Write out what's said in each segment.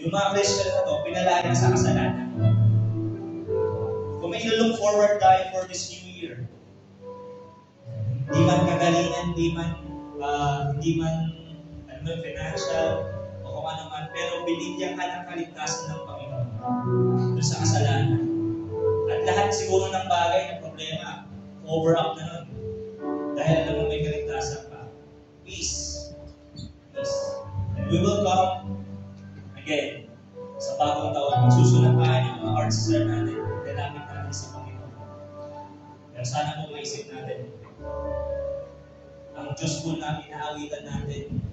Yung mga Christian na to, pinalain na sa kasalanan. Kung may look forward tayo for this new year, hindi man kagalingan, hindi man financial, o kung ano man, pero binigyan ka ng kaligtasan ng Panginoon doon sa kasalanan. At lahat siguro ng bagay na problema, over up na nun. Dahil alam mo may kaligtasan pa. Peace. Peace. And we will come again sa bagong taon. Magsusulat tayo ng mga heart desire natin. Dalangin natin sa Panginoon. Pero sana po maisip natin. Ang Diyos po na inaawitan natin,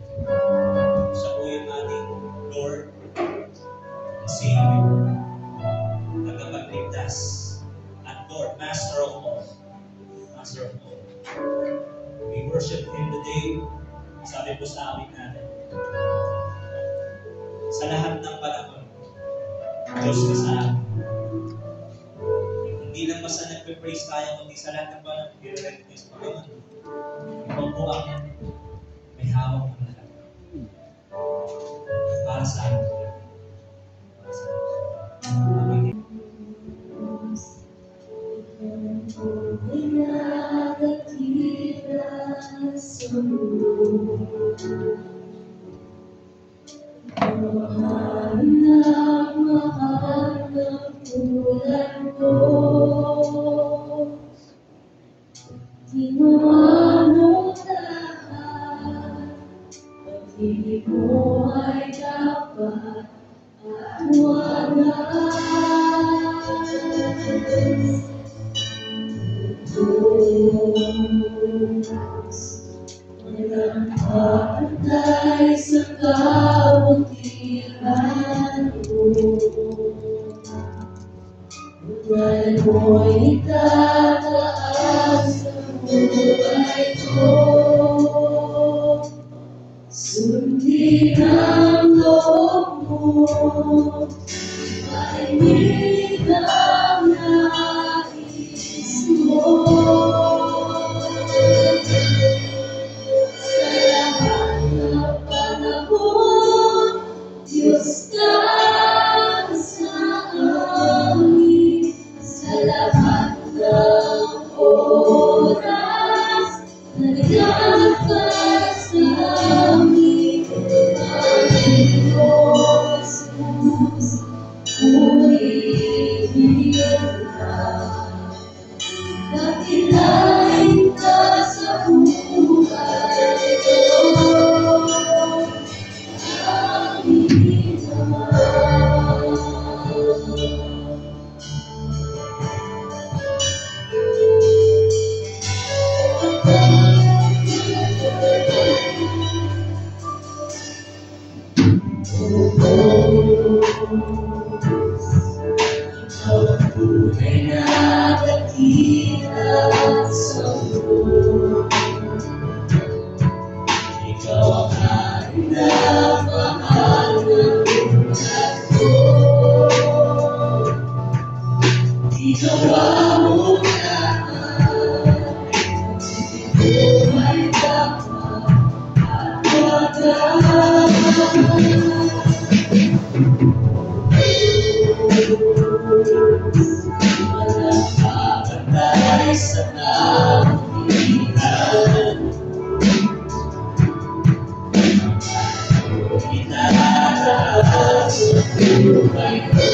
siya po yung ating Lord and Savior, tagapagligtas, at Lord, Master of all. Master of all. We worship Him today. Sabi po sa awit natin, sa lahat ng panahon, Diyos ka sa amin. Hindi lang basta nagpe-praise tayo, kundi sa lahat ng panahon, i-recognize pa naman. Ikaw po ang may hawak ng lahat. Para sa amin. Para sa amin. Ginawa mo lahat, pag-ibig mo ay dapat at wagas. Walang kapantay sa kabutihan mo. Dahil mo'y itataas ang buhay ko. Sundin ang loob mo, mahinig ang nais mo. Sa lahat ng panahon, Diyos ka sa amin. Sa lahat ng oras, nandiyan ka sa amin. Panginoon Jesus, purihin ka. Dakilain ka sa buhay ko. Amin naman. Ang tunay na dakila sa mundo, ikaw ang handang-mahal ng buhay ko. Ginawa mo lahat, sa kapitan. Itataas ang buhay ko.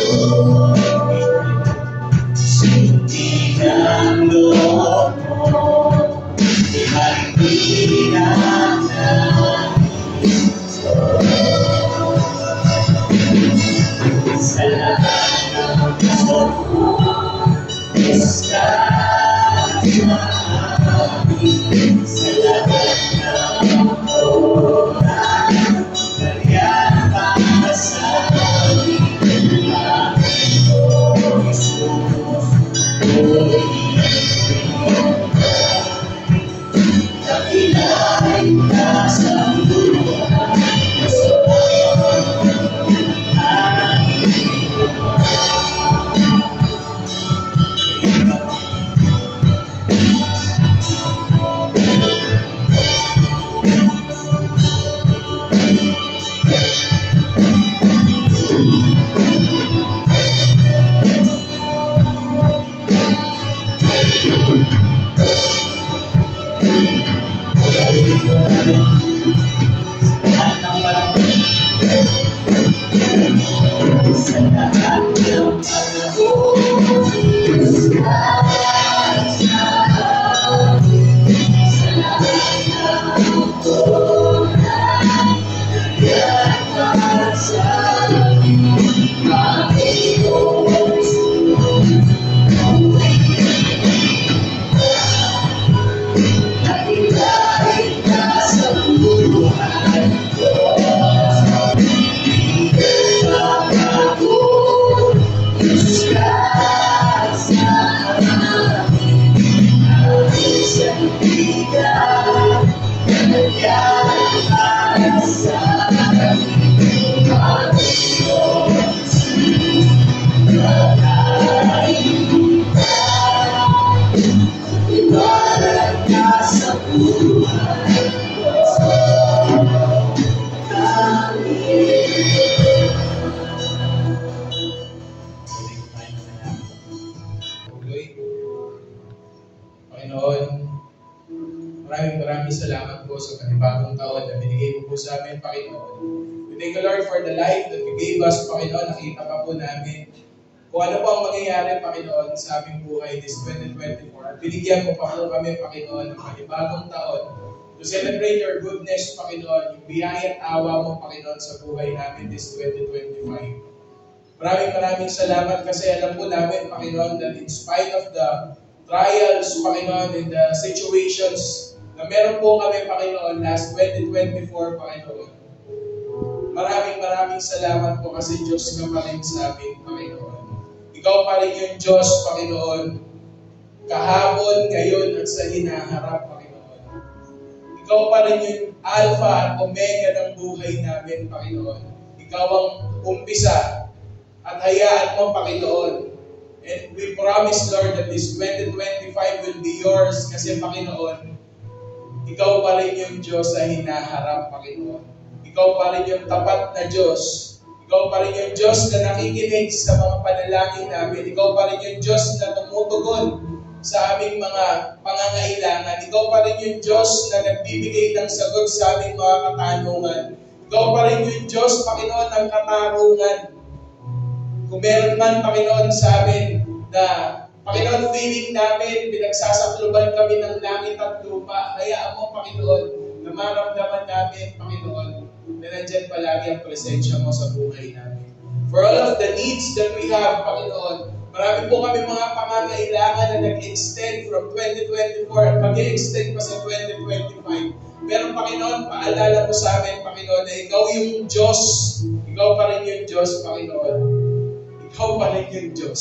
Sintig ang loob mo, di maligtinatan ito. Sa lahat ng gusto mo, iskasama amin. Sa lahat ng oras, ganyan para sa amin. Panginoon Jesus, kapilain ka sa buhay. Gusto sa lahat ng panahon, iskasama amin. Sa lahat ng oras, ganyan para sa amin. Panginoon Jesus, kapilain ka sa buhay ko. Panginoon, maraming salamat po sa panibagong taon na binigay mo po sa amin, Panginoon. We thank you, Lord, for the life that you gave us, Panginoon. Nakita pa po namin kung ano po ang mangyayari, Panginoon, sa aming buhay this 2024. At binigyan mo pa po kami, Panginoon, ng panibagong taon to celebrate your goodness, Panginoon, yung biyaya at awa mo, Panginoon, sa buhay namin this 2025. Maraming salamat kasi alam po namin, Panginoon, that in spite of the trials, Panginoon, in the situations na meron po kami, Panginoon, last 2024, Panginoon. Maraming salamat po kasi Diyos ka pa rin sa amin, Panginoon. Ikaw pa rin yung Diyos, Panginoon, kahapon, ngayon, at sa hinaharap, Panginoon. Ikaw pa rin yung Alpha at Omega ng buhay namin, Panginoon. Ikaw ang umpisa at hayaan mo, Panginoon. And we promise, Lord, that this 2025 will be yours kasi, Panginoon, ikaw pa rin yung Diyos sa hinaharap, Panginoon. Ikaw pa rin yung tapat na Diyos. Ikaw pa rin yung Diyos na nakikinig sa mga panalangin namin. Ikaw pa rin yung Diyos na tumutugon sa aming mga pangangailangan. Ikaw pa rin yung Diyos na nagbibigay ng sagot sa aming mga katanungan. Ikaw pa rin yung Diyos, Panginoon, ng katarungan. Kung meron man, Panginoon, sa amin na, Panginoon, feeling namin, pinagsasakluban kami ng langit at lupa, hayaan mo, Panginoon, na maramdaman namin, Panginoon, na nandyan palagi ang presensya mo sa buhay namin. For all of the needs that we have, Panginoon, marami po kami mga pangangailangan na nag-extend from 2024 at mag-extend pa sa 2025. Pero, Panginoon, paalala mo sa amin, Panginoon, na ikaw yung Diyos. Ikaw pa rin yung Diyos, Panginoon. Ikaw pa rin yung Diyos.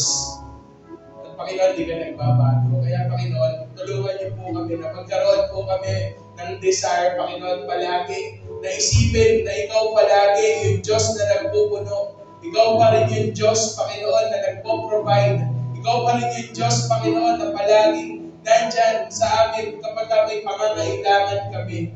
At Panginoon, di ka nagbabago. Kaya Panginoon, tulungan niyo po kami na magkaroon po kami ng desire, Panginoon, palagi na isipin na ikaw palagi yung Diyos na nagpupuno. Ikaw pa rin yung Diyos, Panginoon, na nagpo-provide. Ikaw pa rin yung Diyos, Panginoon, na palaging nandyan sa amin kapag may pangangailangan kami.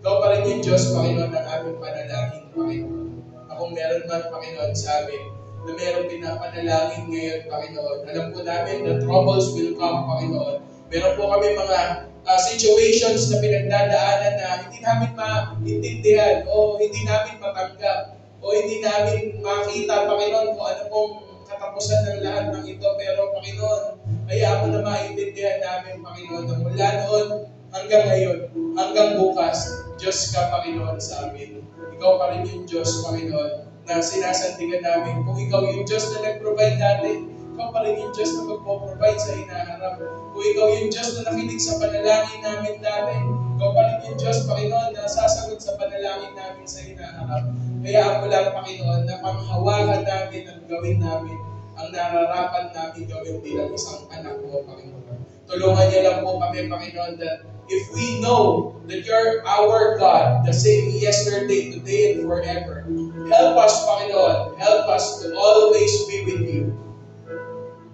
Ikaw pa rin yung Diyos, Panginoon, ng aming panalangin, Panginoon. Kung meron man, Panginoon, sa amin, na meron pinapanalangin ngayon, Panginoon. Alam po namin, the troubles will come, Panginoon. Meron po kami mga situations na pinagdadaanan na hindi namin maintindihan o hindi namin matanggap o hindi namin makita, Panginoon, kung ano pong katapusan ng lahat ng ito. Pero, Panginoon, hayaan mo na maintindihan namin, Panginoon, na mula noon hanggang ngayon, hanggang bukas, Diyos ka, Panginoon, sa amin. Ikaw pa rin yung Diyos, Panginoon, na sinasandigan namin. Kung ikaw yung Diyos na nag-provide natin, ikaw pa rin yung Diyos na magpo-provide sa hinaharap. Kung ikaw yung Diyos na nakinig sa panalangin namin dati, ikaw pa rin yung Diyos, Panginoon, na sasagot sa panalangin namin sa hinaharap. Kaya ako lang, Panginoon, na panghawakan namin at gawin namin ang nararapat namin gawin bilang isang anak mo, Panginoon. Tulungan niyo lang po kami, Panginoon, that if we know that you're our God, the same yesterday, today, and forever, help us, Panginoon, help us to always be with you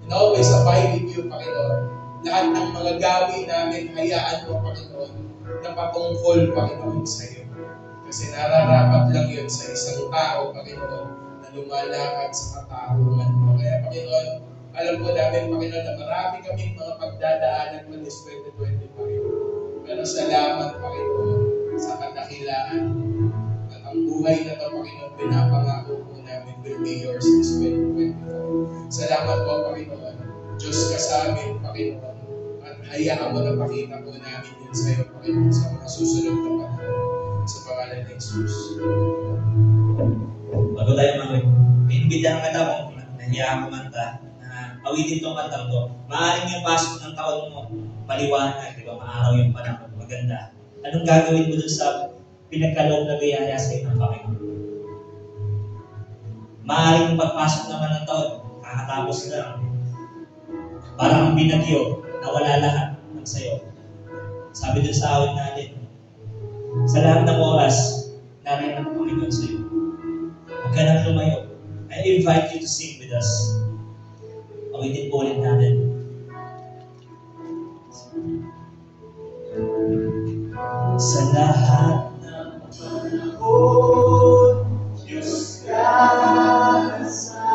and always abide in you, Panginoon. Lahat ng mga gawin namin, hayaan mo, Panginoon, na patungkol, Panginoon, sa iyo. Kasi nararapat lang yun sa isang tao, Panginoon, na lumalakad sa katarungan mo. Kaya, Panginoon, alam po namin, Panginoon, na marami kaming mga pagdadaanan pa this 2025. Pero salamat, Panginoon, sa kadakilaan. At ang buhay na ito, Panginoon, pinapangako po namin will be yours this 2024. Salamat po, Panginoon. Diyos ka sa amin, Panginoon. At hayaan mo na pakita po namin yun sa iyo, Panginoon, sa mga susunod na panahon. Sa pangalan ni Jesus. Bago tayo mag-imbitahan ka daw, nahiya kumanta, na awitin itong kantang to. Maaaring yung pasok ng taon mo, maliwanag, di ba? Maaraw yung panahon, maganda. Anong gagawin mo dun sa pinagkaloob na biyaya sa iyo ng Panginoon? Maaaring pagpasok naman ng taon, kakatapos lang. Parang ang binagyo, nawala lahat ng sayo. Sabi dun sa awit natin, sa lahat ng oras, narin ang Panginoon sa iyo. Huwag ka nang lumayo. I invite you to sing with us. Awitin po ulit natin. Sa lahat ng panahon, Diyos ka sa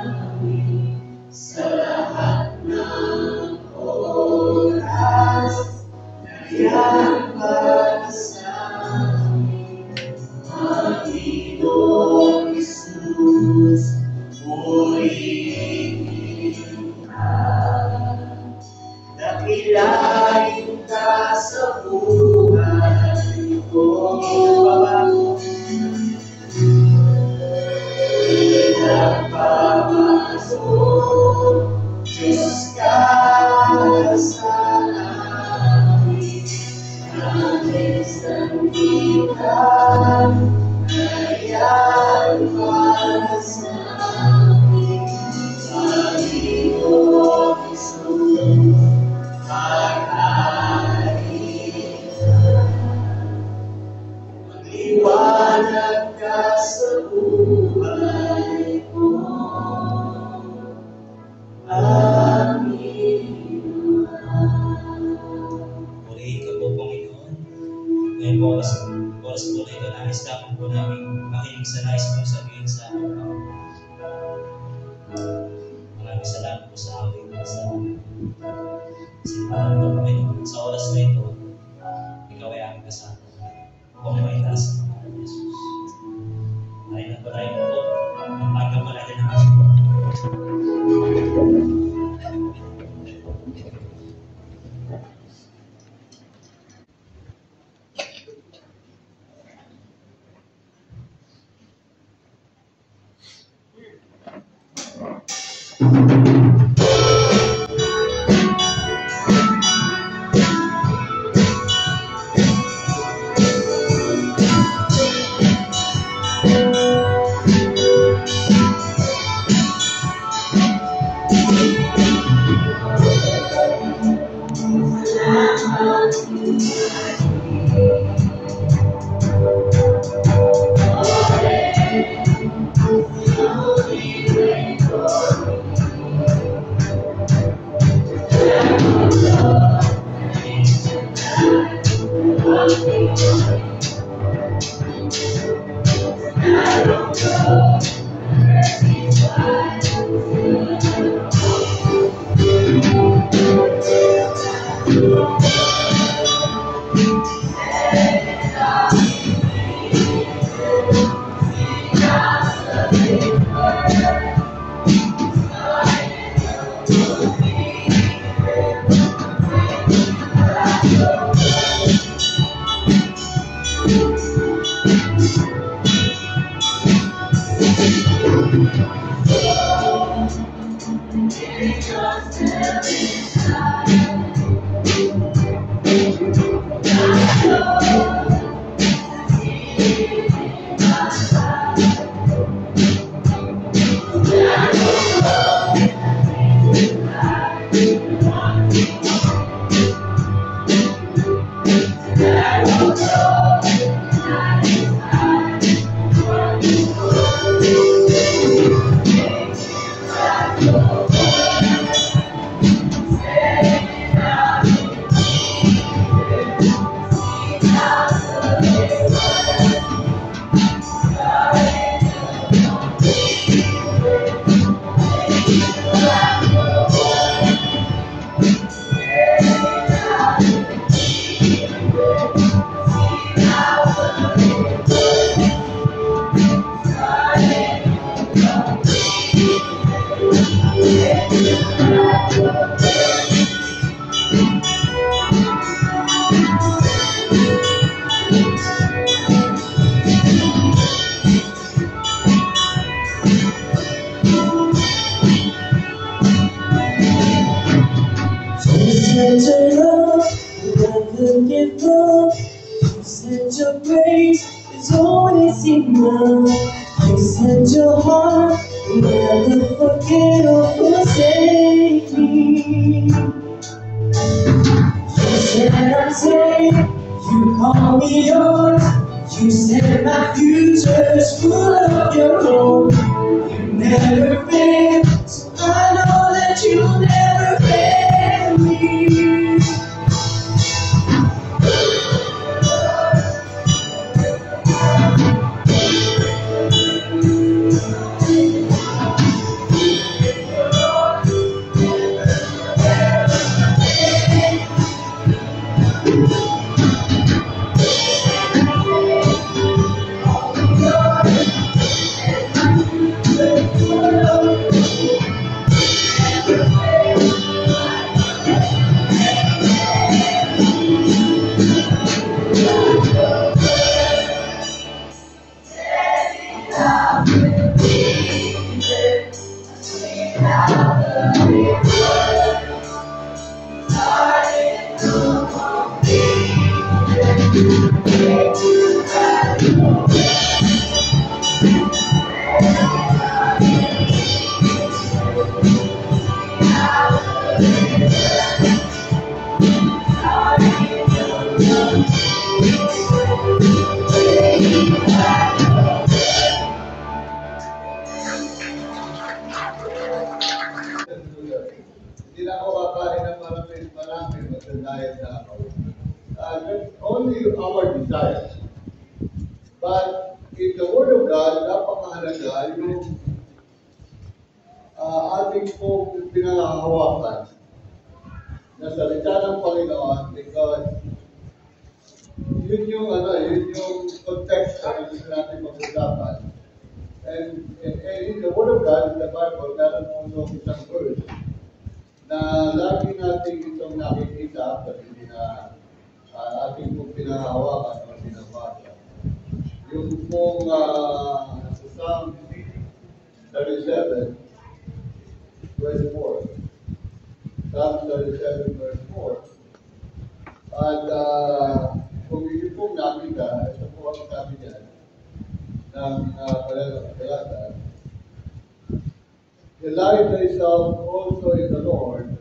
amin. Sa lahat ng oras, nariyan para sa amin. Panginoon Jesus, purihin ka. Dakilain ka sa buhay ko. Pinagpapasok, Diyos ka sa amin. Nagsandigan, nayan para sa amin. Panginoon Jesus, magliwanag ka sa buhay ko. Amin. Purihin ka po, Panginoon. Ngayon po, oras po na ito, nais lamang po namin makinig sa nais mong sabihin sa amin. Maraming salamat po sa amin. Simbahan ko, Panginoon, sa oras na ito, ikaw ay aming kasama. Kung may taas ng mga Jesus. Ay na po tayo po, magpagawa po natin ang ating po. said your love will never give up. You said your grace is always enough. You said your heart will never forget or forsake me. You said I'm safe, you call me yours. You said my future's full of your own. You never fail, so I know that you'll never fail me. Hindi na ako kakain ng marami magdadayad na ako. That's only our desire. But in the Word of God, napakahalaga yung ating pong pinangahawakan na salita ng Panginoon because yun yung context na gusto natin mag-usapan. And in the Word of God, in the Bible, meron mo isang verse na lagi natin itong nakikita at hindi na ating pong pinahawakan o pinabasa. Yung pong Psalm 37, verse 4. Psalm 37, verse 4. At kung yun pong nakita, ito po ang sabi niya ng Palalalatan, delight thyself also in the Lord,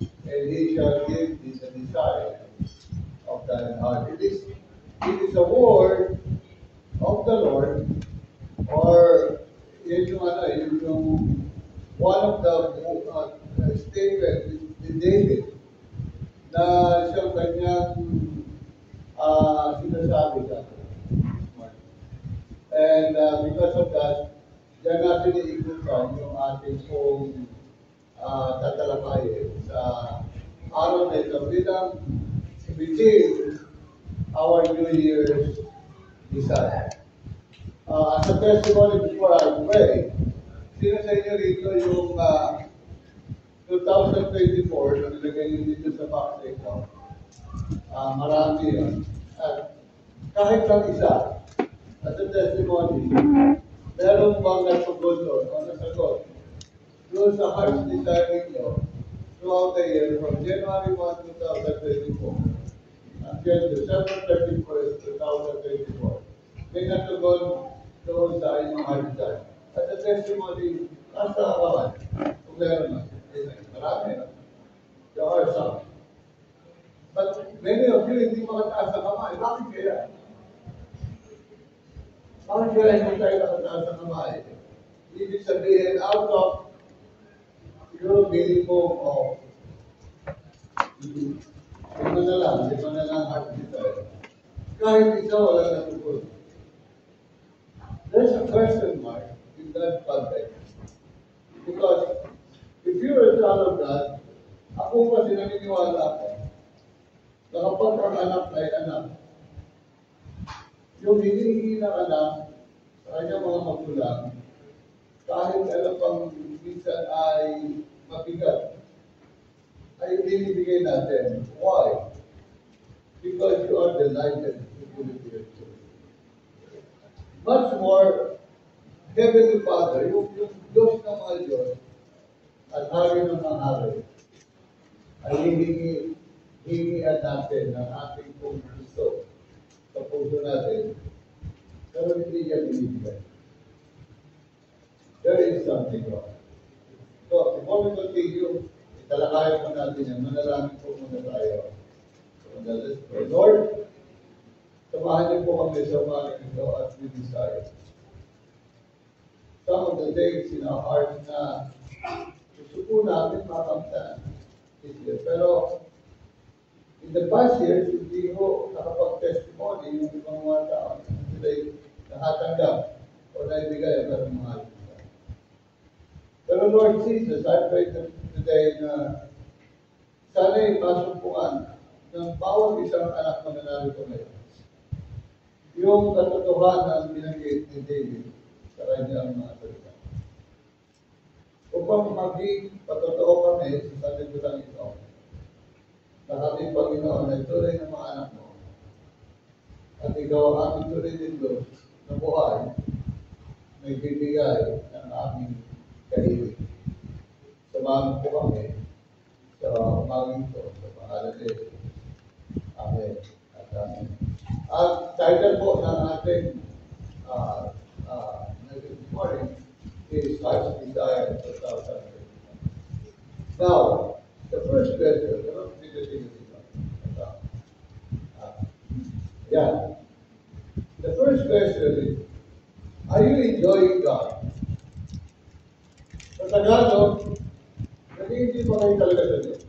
and He shall give thee the desire of thine heart. It is a word of the Lord, or yung one of the statements in David na siyang kanyang sinasabi ka. And because of that, diyan natin iikutan yung ating pong tatalakayin sa araw na ito bilang begin our New Year's desire. As a testimony before I pray, sino sa inyo rito yung 2024 na nilagay nyo dito sa box na ito? Marami yun. Kahit lang isa, as a testimony, meron bang nagpagod doon o nasagot doon sa heart's desire ninyo throughout the year from January 1, 2024 until December 31st, 2024. May natugon doon sa inyong heart desire. As a testimony, nasa harapan. Kung meron na. Marami na. There are some. But many of you hindi makataas ang kamay. Bakit kaya? Bakit kaya hindi tayo nakataas ang kamay? Ibig sabihin, out of your minimum of lima na lang heart desire. Kahit isa wala na tugod. There's a question mark in that context. Because if you're a child of God, ako kasi naniniwala ko na kapag ang anak ay anak, yung hinihingi ng anak sa kanyang mga magulang, kahit alam pang minsan ay mabigat, ay binibigay natin. Why? Because you are delighted to give it to your children. Much more, Heavenly Father, yung Diyos ng mga Diyos, at hari ng mga hari, ay hihingian natin ng ating pong gusto sa puso natin, pero hindi niya binibigay. There is something wrong. So, before we continue, italakayan po natin yan. Manalangin po muna tayo. So, let's pray. Lord, samahan niyo po kami sa umaga nito at we desire. Some of the things in our hearts na gusto po namin makamtan this year. Pero, in the past years, hindi ko nakapag-testimony yung ibang mga tao na sila'y nakatanggap o naibigay ang mga alita. Pero Lord Jesus, I pray today na sana'y masumpuan ng bawat isang anak na nanalo ngayon. Yung katotohanan binanggit ni David sa kanyang mga salita. Upang maging patotoo kami sa sanlibutan ito, na aming Panginoon ay tunay ng mga anak mo. At ikaw ang aming tunay din Diyos na buhay, may bibigay ng aming kahilig. Samahan po kami sa umaging ito, sa pangalan ni Jesus. Amen at amen. Ang title po ng ating this morning is God's Desire for Salvation. Now, the first question, the first question is, are you enjoying God? Sa Tagalog, hindi pa kayo talaga sa Diyos.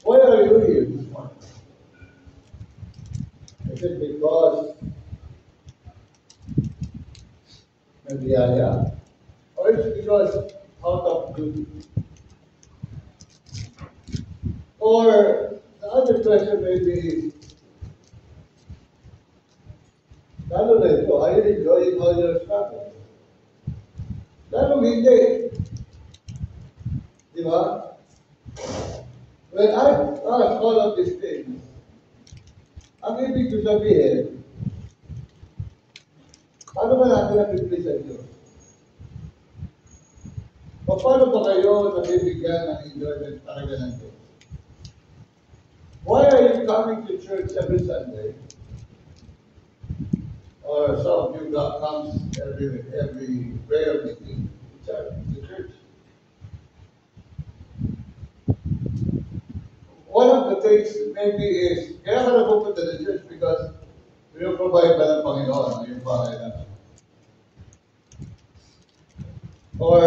Why are you here this morning? Is it because nabiyaya? Or is it because out of duty? Or the other question may be, lalo na ito, are you enjoying all your struggle? Lalo hindi. Di ba? When I ask all of these things, ang ibig ko sabihin, paano ba natin napipili sa Diyos? Paano ba kayo nabibigyan ng enjoyment talaga ng Diyos? Why are you coming to church every Sunday? Or some of you that comes every prayer meeting to church. One of the things maybe is, kaya ka napupunta sa church because pinoprovide ba ng Panginoon ang iyong bahay natin? Or,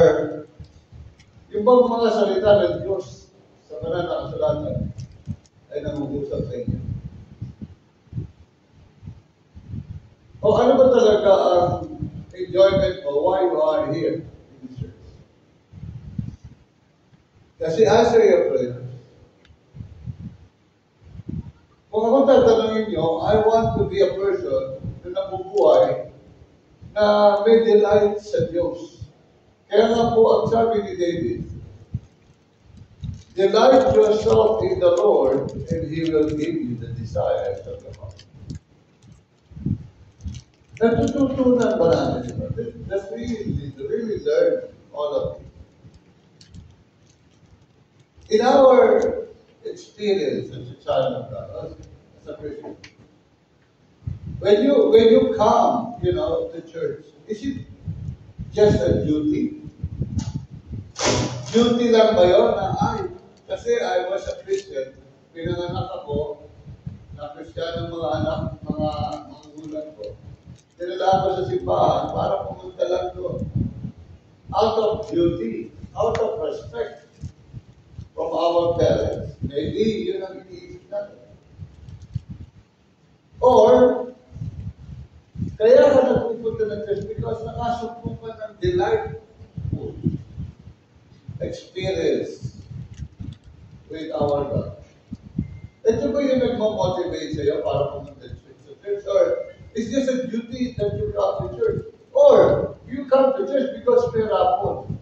yung bang mga salita ng Diyos sa kanang nakasulatan ay nangungusap sa inyo? O ano ba talaga ang enjoyment mo why you are here in the church? Kasi answer your prayer. Kung ako tatanungin nyo, I want to be a person na nabubuhay na may delight sa Diyos. Kaya nga po ang sabi ni David, delight yourself in the Lord and He will give you the desires of your heart. Natututunan ba natin ito? That we need to really learn all of it. In our experience as a child of God, as a Christian, when you come, to church, is it just a duty? Duty lang ba yun na, kasi I was a Christian, pinanganak ako, na Christian ng mga anak, mga gulang ko. Tinala ko sa simbahan para pumunta lang doon. Out of duty, out of respect from our parents. Maybe yun ang iniisip natin. Or, kaya ka nagpupunta ng church because nakasumpo ka ng delightful experience with our God. Ito ba yung nagmamotivate sa'yo para pumunta sa church? Or, is this a duty that you come to church? Or, you come to church because may rapon.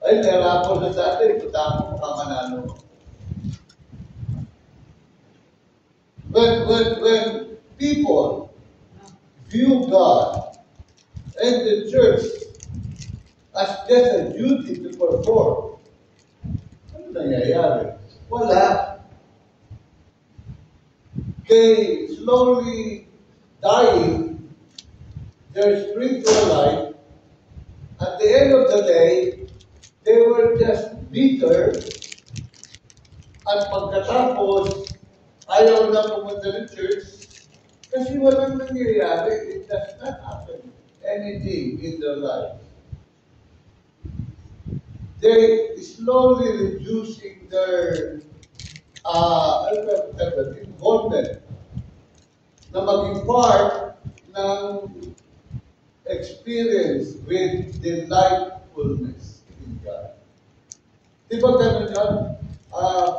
Ay, may rapon na sa atin. Punta mo makamanalo. When people view God and the church as just a duty to perform. Ano nangyayari? Wala. They slowly dying their spiritual life. At the end of the day, they were just bitter. At pagkatapos, ayaw na pumunta ng church kasi walang nangyayari. It does not happen anything in their life. They slowly reducing their involvement na maging part ng experience with delightfulness in God. Di ba ganun yan?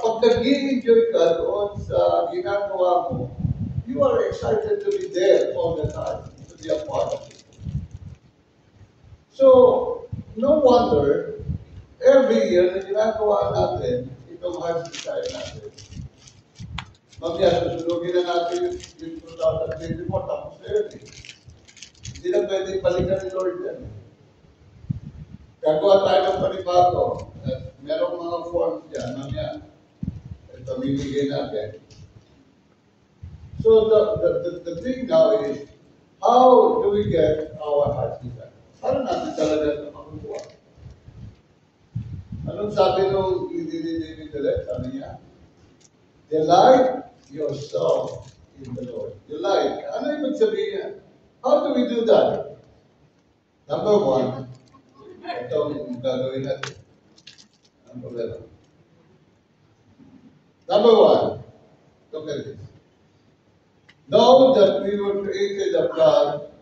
Pag nag-i-enjoy ka doon sa ginagawa mo, you are excited to be there all the time, to be a part of it. So, no wonder, every year na ginagawa natin, itong heart desire natin. Mamaya, susunugin na natin yung 2024, tapos na yun eh. Hindi na pwede balikan ni Lord yan. Gagawa tayo ng panibago. Merong mga forms dyan, mamaya. Ito, bibigay natin. So, the thing now is, how do we get our hearts desire? Paano natin talaga ito makukuha? Anong sabi nung David Delet? Sabi niya, delight yourself in the Lord. Delight. Ano yung sabihin niya? How do we do that? Number one, ito ang gagawin natin. Ang problema. Number one, look at this. Know that we were created of God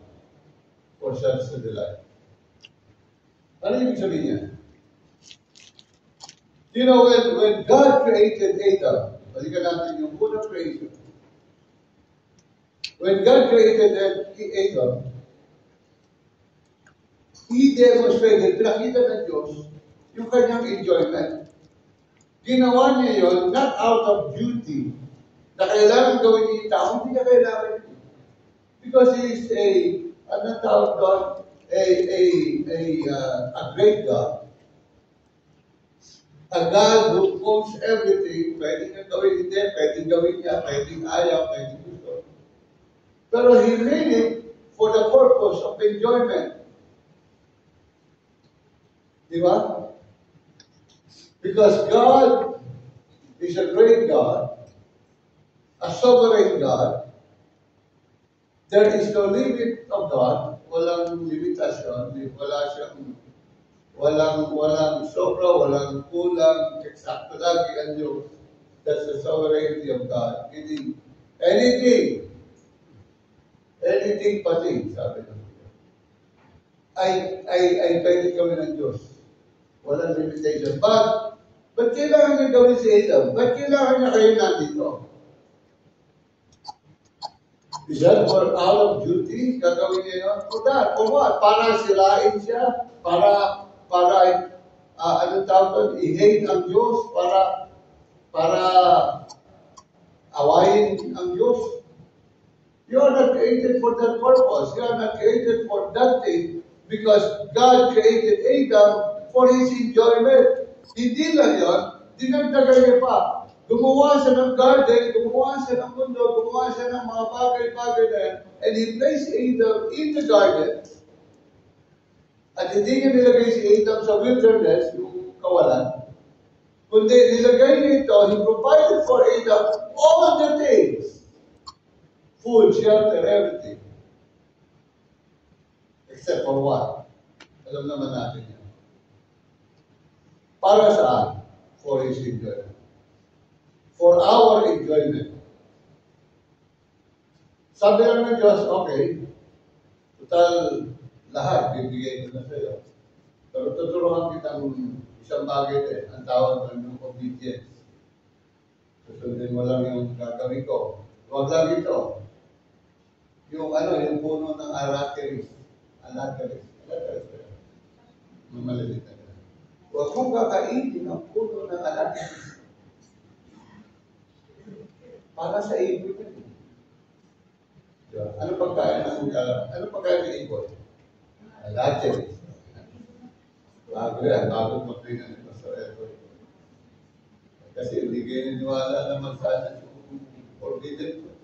for such a delight. Ano yung sabihin niya? You know, when God created Adam, balikan natin yung unang creation. When God created Adam, He demonstrated, pinakita ng Diyos, yung kanyang enjoyment. Ginawa niya yon not out of duty, na kailangan gawin niya yung tao, hindi niya kailangan yun. Because He is anong tawag doon, a great God. A God who owns everything, pwedeng niya gawin, hindi, pwedeng gawin niya, pwedeng ayaw, pwedeng gusto. Pero He made it for the purpose of enjoyment. Di ba? Because God is a great God, a sovereign God. There is no limit of God. Walang limitasyon. Walang sobra, walang kulang. Eksakto lagi ang Diyos. That's the sovereignty of God. Anything pati, sabi ng Diyos. Ay pwede kami ng Diyos. Walang limitation. But kailangan niya gawin si Adam? Ba't kailangan niya kayo nandito? Is that for out of duty? Gagawin niya yun? For that. For what? Para sirain siya? Para anong tawag doon? I-hate ang Diyos? Para awayin ang Diyos? You are not created for that purpose. You are not created for that thing because God created Adam for his enjoyment. Hindi lang yun, dinagdagan niya pa. Gumawa siya ng garden, gumawa siya ng mundo, gumawa siya ng mga bagay-bagay na yan, and He placed Adam in the garden. At hindi niya nilagay si Adam sa wilderness, yung kawalan. Kundi nilagay niya ito, He provided for Adam all the things. Food, shelter, everything. Except for what? Alam naman natin yan. Para saan? For His enjoyment. For our enjoyment. Sabi lang ng Diyos, okay, total lahat, bibigay ko na sa iyo. Pero tuturuan kitang isang bagay din, ang tawag ng obedience. Susundin mo lang yung gagawin ko. Huwag lang ito. Yung puno ng aratiris. Aratiris. Mamalilit na. Huwag mong kakainin ang puno ng aratiris. Para sa ibon yun. Ano pagkain ng ibon? Dati, bago mag-ina ni Pastor Edward. Kasi hindi kayo niniwala naman sana yung forbidden food.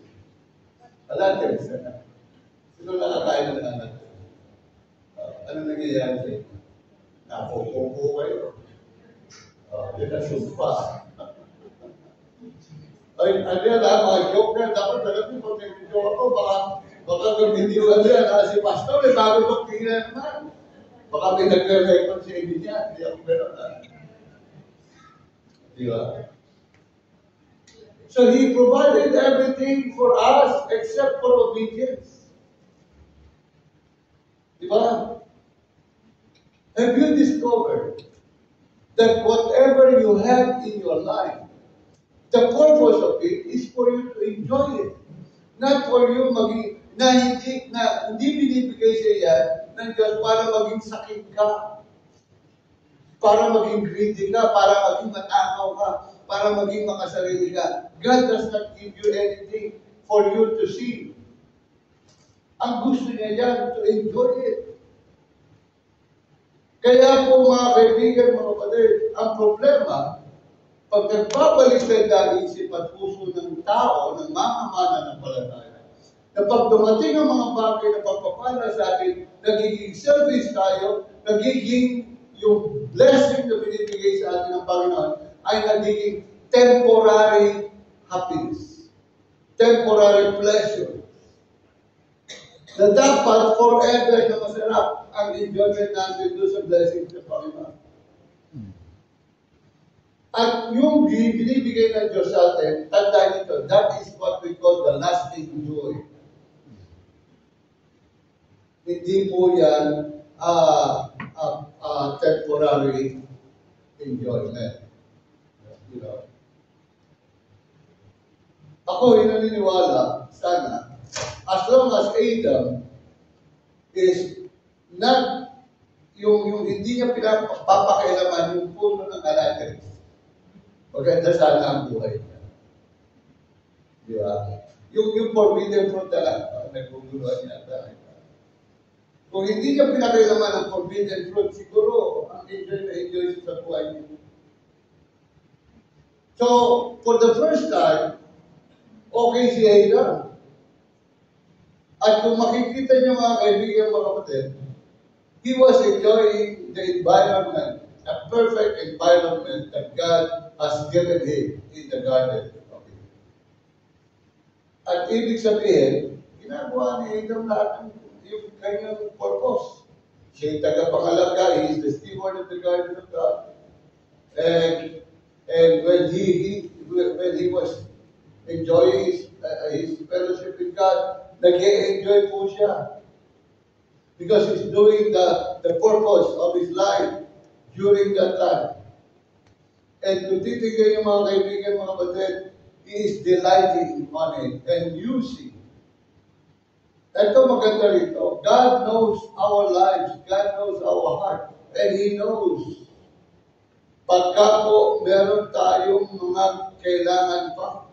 Dati, sino nakakain ng anak? Ano nangyayari sa inyo? Napupupo kayo. Yun ang sumpa. Ay, ano yan mga joke na, dapat talagang pag nag-joke ako, baka gamitin yan, si Pastor, bago magtingin naman. Baka may nagre-record sa inyo niya, hindi ako meron na. Di ba? So He provided everything for us except for obedience. Di ba? Have you discovered that whatever you have in your life, the purpose of it is for you to enjoy it. Not for you hindi binibigay sa yan ng Diyos para maging sakit ka, para maging greedy ka, para maging matakaw ka, para maging makasarili ka. God does not give you anything for you to see. Ang gusto niya yan, to enjoy it. Kaya po mga kaibigan, mga kapatid, ang problema, pag nagbabaliktad ang isip at puso ng tao, ng mga mananampalataya, na pag dumating ang mga bagay na pagpapala sa atin, nagiging selfish tayo, nagiging yung blessing na binibigay sa atin ng Panginoon ay nagiging temporary happiness, temporary pleasure. Na dapat forever na masarap ang enjoyment natin doon sa blessings ng Panginoon. At yung binibigay ng Diyos sa atin, tandaan ito, that is what we call the lasting joy. Hindi po yan temporary enjoyment. You know? Ako naniniwala, sana, as long as Adam is not yung hindi niya pinapakailaman yung puno ng alagas, maganda sana ang buhay niya. Di ba? Yung forbidden fruit talaga, naguguluhan niya talaga. Kung hindi niya pinakailaman ang forbidden fruit, siguro ang enjoy siya sa buhay niya. So, for the first time, okay si Adam. At kung makikita niyo mga kaibigan, mga kapatid, he was enjoying the environment, a perfect environment that God has given him in the garden. Okay. At ibig sabihin, ginagawa ni Adam lahat yung kanyang purpose. Siya yung tagapangalaga, he is the steward of the garden of God. And when he was enjoying his fellowship with God, nag-enjoy po siya. Because he's doing the purpose of his life during that time. And kung titignan yung mga kaibigan, mga kapatid, he is delighting on it and using. Ito maganda rito. God knows our lives. God knows our heart. And He knows pagka po meron tayong mga kailangan pa.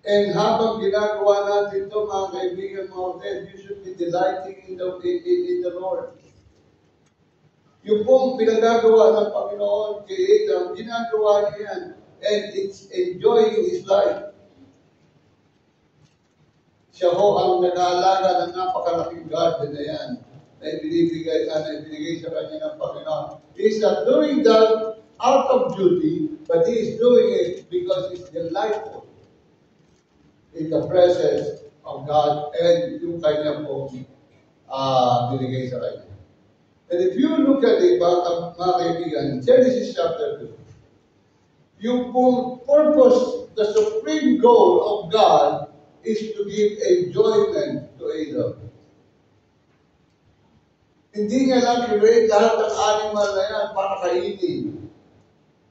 And habang ginagawa natin ito, mga kaibigan, mga kapatid, you should be delighting in the Lord. Yung pong pinagagawa ng Panginoon kay Adam, ginagawa niya yan. And it's enjoying his life. Siya ho ang nag-aalaga ng napakalaking garden na yan na ibinigay sa kanya ng Panginoon. He's not doing that out of duty, but he is doing it because he's delightful in the presence of God and yung kanya po binigay sa kanya. And if you look at it, mga kaibigan, Genesis chapter 2, yung purpose, the supreme goal of God is to give enjoyment to Adam. Hindi niya lang i-rate lahat ng animal na yan para kainin,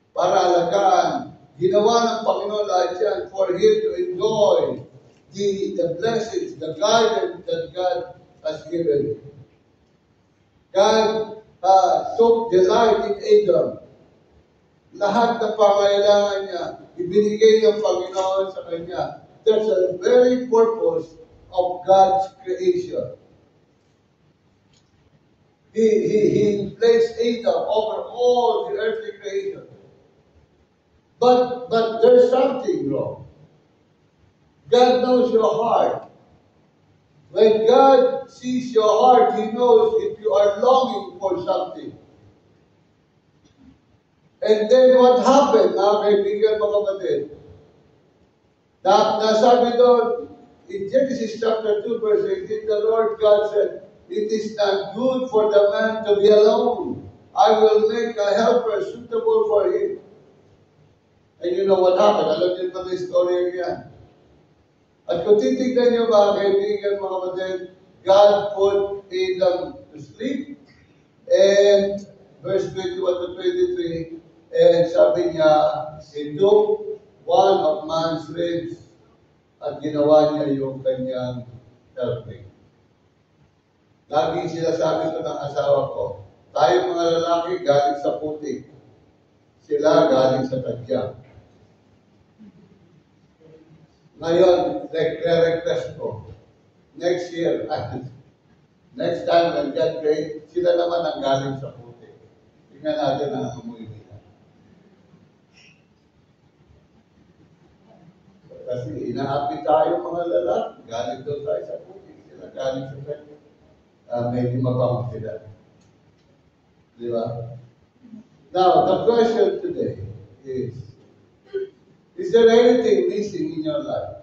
para alagaan. Ginawa ng Panginoon lahat yan for him to enjoy the blessings, the guidance that God has given. God took delight in Adam. Lahat ng pangailangan niya, ibinigay ng Panginoon sa kanya. That's the very purpose of God's creation. He placed Adam over all the earthly creation. But there's something wrong. God knows your heart. When God sees your heart, He knows if you are longing for something. And then what happened, mga kaibigan, mga kapatid? Nasabi doon, in Genesis chapter 2, verse 18, the Lord God said, "It is not good for the man to be alone. I will make a helper suitable for him." And you know what happened? Alam niyo ba yung story yan? At kung titignan niyo mga kaibigan, mga kapatid, God put Adam to sleep. And verse 21 to 23, and sabi niya, He took one of man's ribs at ginawa niya yung kanyang helping. Laging sinasabi ko ng asawa ko, tayo mga lalaki galing sa putik. Sila galing sa tadya. Ngayon, request ko, next year, next time when God create, sila naman ang galing sa putik. Tingnan natin ang amoy nila. Kasi inaapi tayo mga lalaki, galing doon tayo sa putik, sila galing sa tadya. Medyo mabang sila. Di ba? Now, the question today is there anything missing in your life?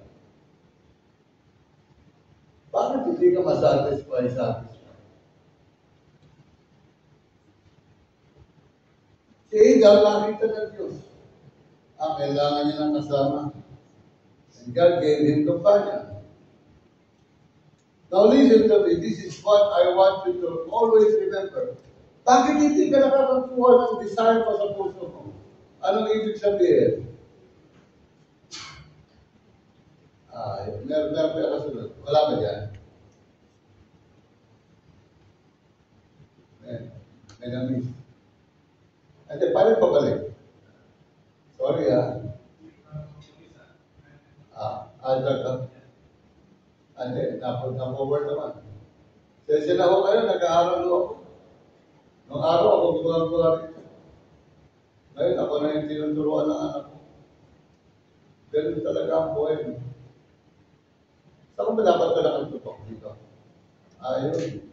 Bakit hindi ka masatisfy? Si Adam, nakita ng Diyos. Kailangan niya ng kasama. And God gave him companion. Now listen to me, this is what I want you to always remember. Bakit hindi ka nakakakuha ng desire mo sa puso mo? Anong ibig sabihin? Meron pa kasunod. Wala ba dyan? May na-miss. Ate, paano pabalik? Sorry Ate, na-forward naman. Sila ako kayo, nag-aaral ako. Noong araw ako gumagawa rito. Ngayon, ako na yung tinuturuan ng anak ko. Ganun talaga ang buhay mo. Saan ba dapat ka nakatutok dito? Ayun.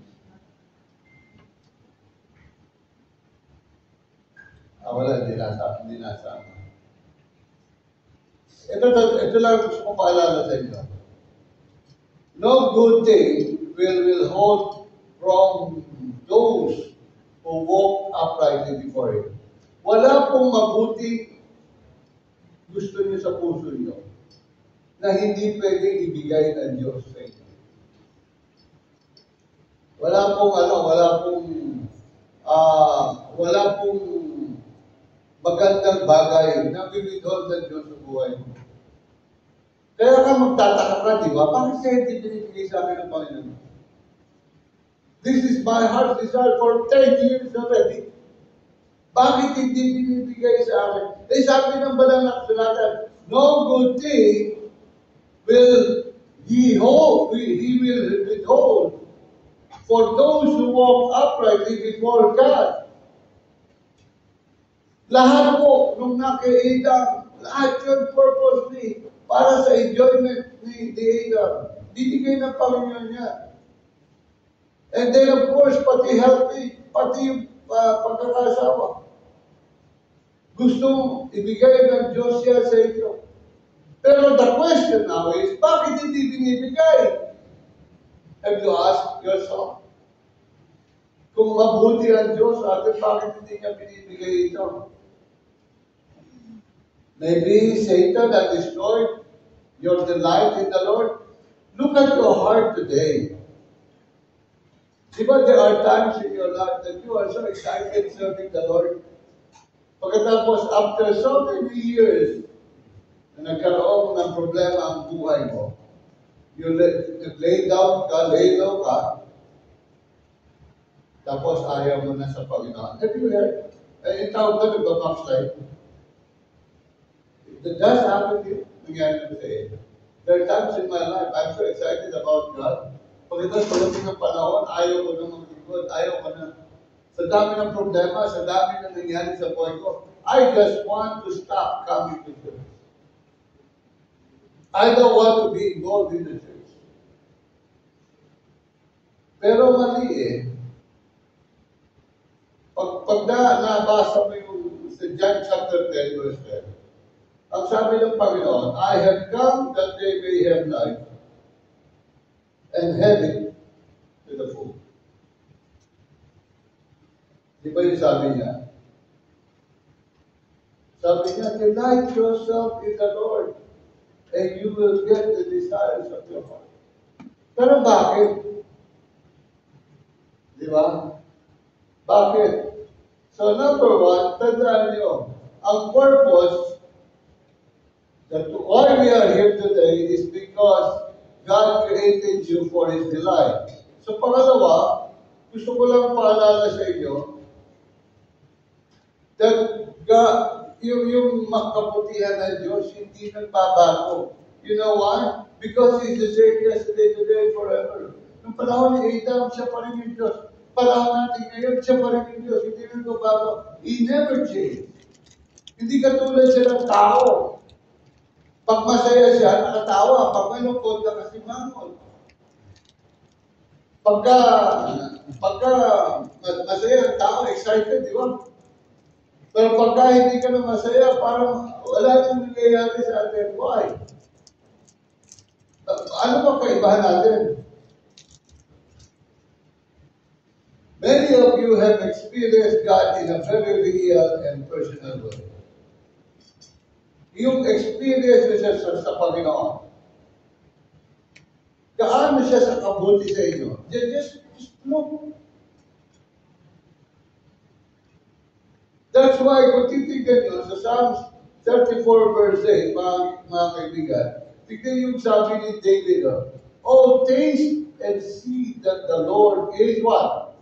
Wala, hindi nasa. Ito lang gusto ko paalala sa inyo. No good thing will hold from those who walk uprightly before Him. Wala pong mabuti gusto niyo sa puso niyo na hindi pwedeng ibigay ng Diyos sa inyo. Wala pong magandang bagay na bibigol ng Diyos sa buhay mo. Kaya ka magtataka ka, di ba? Bakit siya hindi binibigay sa akin ng Panginoon? This is my heart's desire for 10 years already. Bakit hindi binibigay sa akin? Sabi ng Banal na Kasulatan, no good thing will He will withhold for those who walk uprightly before God. Lahat po, nung nakiidang, lahat yun purposely, para sa enjoyment ni Adam. Binigay ng Panginoon niya. And then of course, pati healthy, pati yung pagkakasawa. Gustong ibigay ng Diyos siya sa inyo. Pero the question now is, bakit hindi binibigay? Have you asked yourself? Kung mabuti ang Diyos sa atin, bakit hindi niya binibigay ito? Maybe Satan that destroyed your delight in the Lord. Look at your heart today. Diba there are times in your life that you are so excited serving the Lord? Pagkatapos, after so many years, na nagkaroon ng problema ang buhay mo, you lay down ka, lay low ka, tapos ayaw mo na sa Panginoon. Have you heard? Yung tawag ka nagbabackslide. It does happen to you. Nangyari ko sa iyo. There are times in my life, I'm so excited about God. Pagkatapos pagdating ng panahon, ayaw ko na maglingkod, ayaw ko na sa dami ng problema, sa dami ng nangyari sa buhay ko, I just want to stop coming to church. I don't want to be involved in the church. Pero mali eh. Pag nabasa mo yung sa John chapter 10, verse 10, ang sabi ng Panginoon, I have come that they may have life and have it to the full. Di ba yung sabi niya? Sabi niya, delight yourself in the Lord and you will get the desires of your heart. Pero bakit? Di ba? Bakit? So number one, tandaan niyo, ang purpose that why we are here today is because God created you for His delight. So pangalawa, gusto ko lang paalala sa inyo that God, yung makabutihan ng Diyos, hindi nagbabago. You know why? Because He's the same yesterday, today, forever. Nung panahon ni Adam, siya pa rin yung Diyos. Panahon natin ngayon, siya pa rin yung Diyos. Hindi nagbabago. He never changed. Hindi katulad siya ng tao. Pag masaya siya, nakatawa. Pag malungkot, nakasimangon. Pagka masaya ang tao, excited, di ba? Pero pagka hindi ka na masaya, parang wala nang nangyayari sa atin. Why? Ano ba kaibahan natin? Many of you have experienced God in a very real and personal way. Yung experience niya sa Panginoon. Gaano siya sa kabuti sa inyo? Just look. That's why, kung titignan nyo sa Psalms 34 verse 8, mga kaibigan, tignan yung sabi ni David, oh, taste and see that the Lord is what?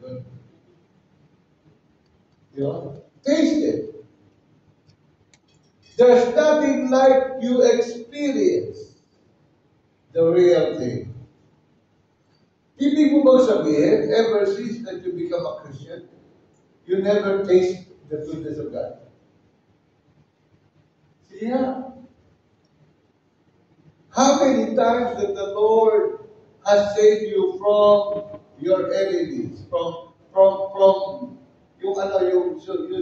Good. You know? Taste it. There's nothing like you experience the real thing. Ibig mo bang sabihin, ever since that you become a Christian, you never taste the goodness of God? See, yeah. How many times that the Lord has saved you from your enemies, from yung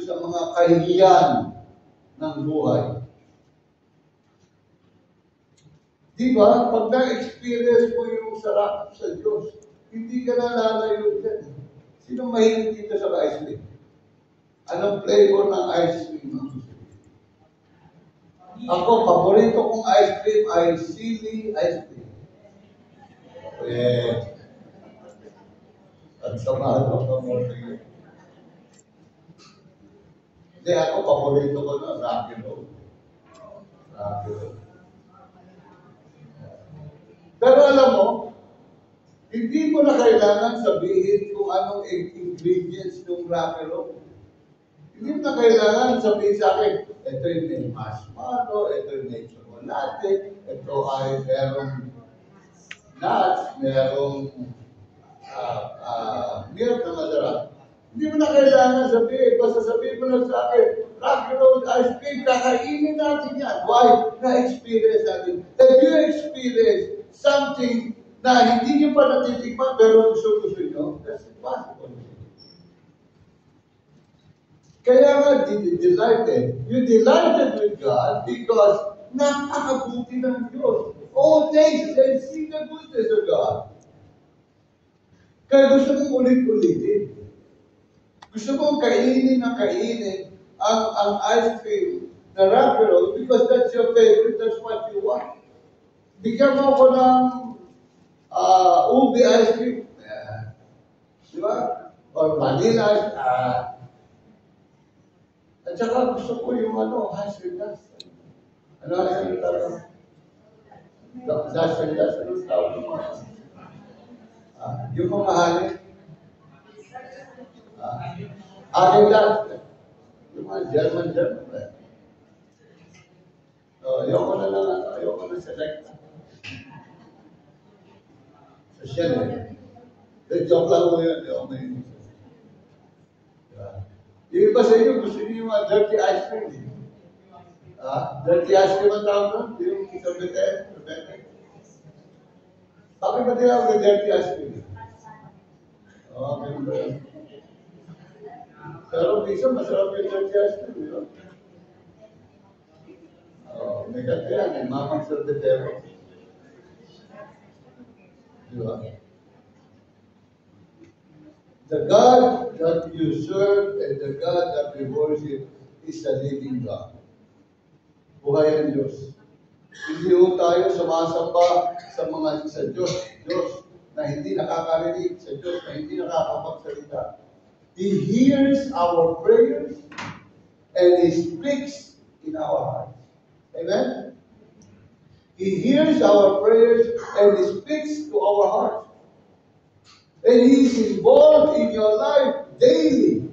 sa mga kahihiyan ng buhay. Di ba? Pag na-experience mo yung sarap sa Diyos, hindi ka na lalayo dyan. Sino mahilig dito sa ice cream? Anong flavor ng ice cream? Ako, paborito kong ice cream ay sili ice cream. At samahan ako mo sige. Hindi, ako, paborito ko na, Rocky Road. Rocky Road. Pero alam mo, hindi mo na kailangan sabihin kung anong ingredients ng Rocky Road. Hindi mo na kailangan sabihin sa akin, ito yung may marshmallow, ito yung may chocolate, ito ay merong nuts, merong milk na masarap. Hindi mo na kailangan sabihin. Basta sabihin mo lang sa akin, Rocky Road ice cream, kakainin natin yan. Why? Na-experience natin. If you experience something na hindi nyo pa natitikman, pero gusto nyo, that's impossible. Kaya nga, delighted. You delighted with God because napakabuti ng Diyos. Oh, taste and see the goodness of God. Kaya gusto mong ulit-ulitin. Gusto mong kainin ang ice cream na Rocky Road because that's your favorite, that's what you want. Bigyan mo ako ng ube ice cream. Di ba? Or vanilla ice cream. At saka gusto ko yung hazelnuts. Ano hazelnuts? Hazelnuts, ano tawag mo? Yung mga halin. Hazelnuts. Yung mga German. Ayoko na lang, ayoko na select. Social eh. Joke lang mo yun, ayoko na yun. Di ba sa inyo, gusto niyo yung dirty ice cream? Dirty ice cream ang tawag nun? Yung sorbete? Bakit ba tinawag na dirty ice cream? Ganun ba yun? Pero minsan masarap yung dirty ice cream, di ba? May kaya, may mamang sorbetero. Di ba? The God that you serve and the God that we worship is the living God. Buhay ang Diyos. Hindi ho tayo sumasamba sa Diyos na hindi nakakarinig, sa Diyos na hindi nakakapagsalita. He hears our prayers and He speaks in our hearts. Amen? He hears our prayers and He speaks to our hearts. And He is involved in your life daily.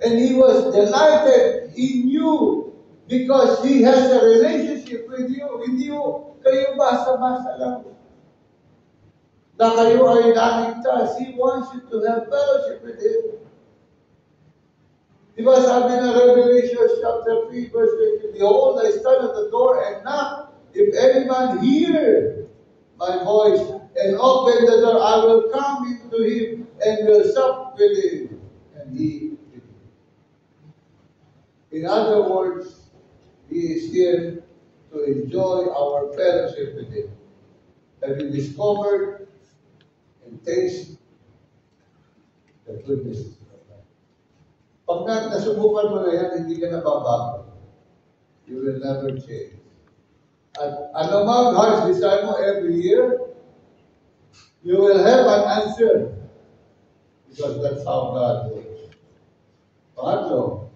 And He was delighted in you because He has a relationship with you. Hindi kayo basta-basta lang. Na kayo ay naligtas. He wants you to have fellowship with Him. Diba sabi na Revelation chapter 3 verse 20, Behold, I stand at the door and knock. If any man hear my voice and open the door, I will come into him and will sup with him, and he with me. In other words, He is here to enjoy our fellowship with Him. Have you discovered and taste the goodness of God? Pag nasubukan mo na yan, hindi ka nababago. You will never change. At anumang heart's desire mo every year, you will have an answer. Because that's how God works. Pangatlo,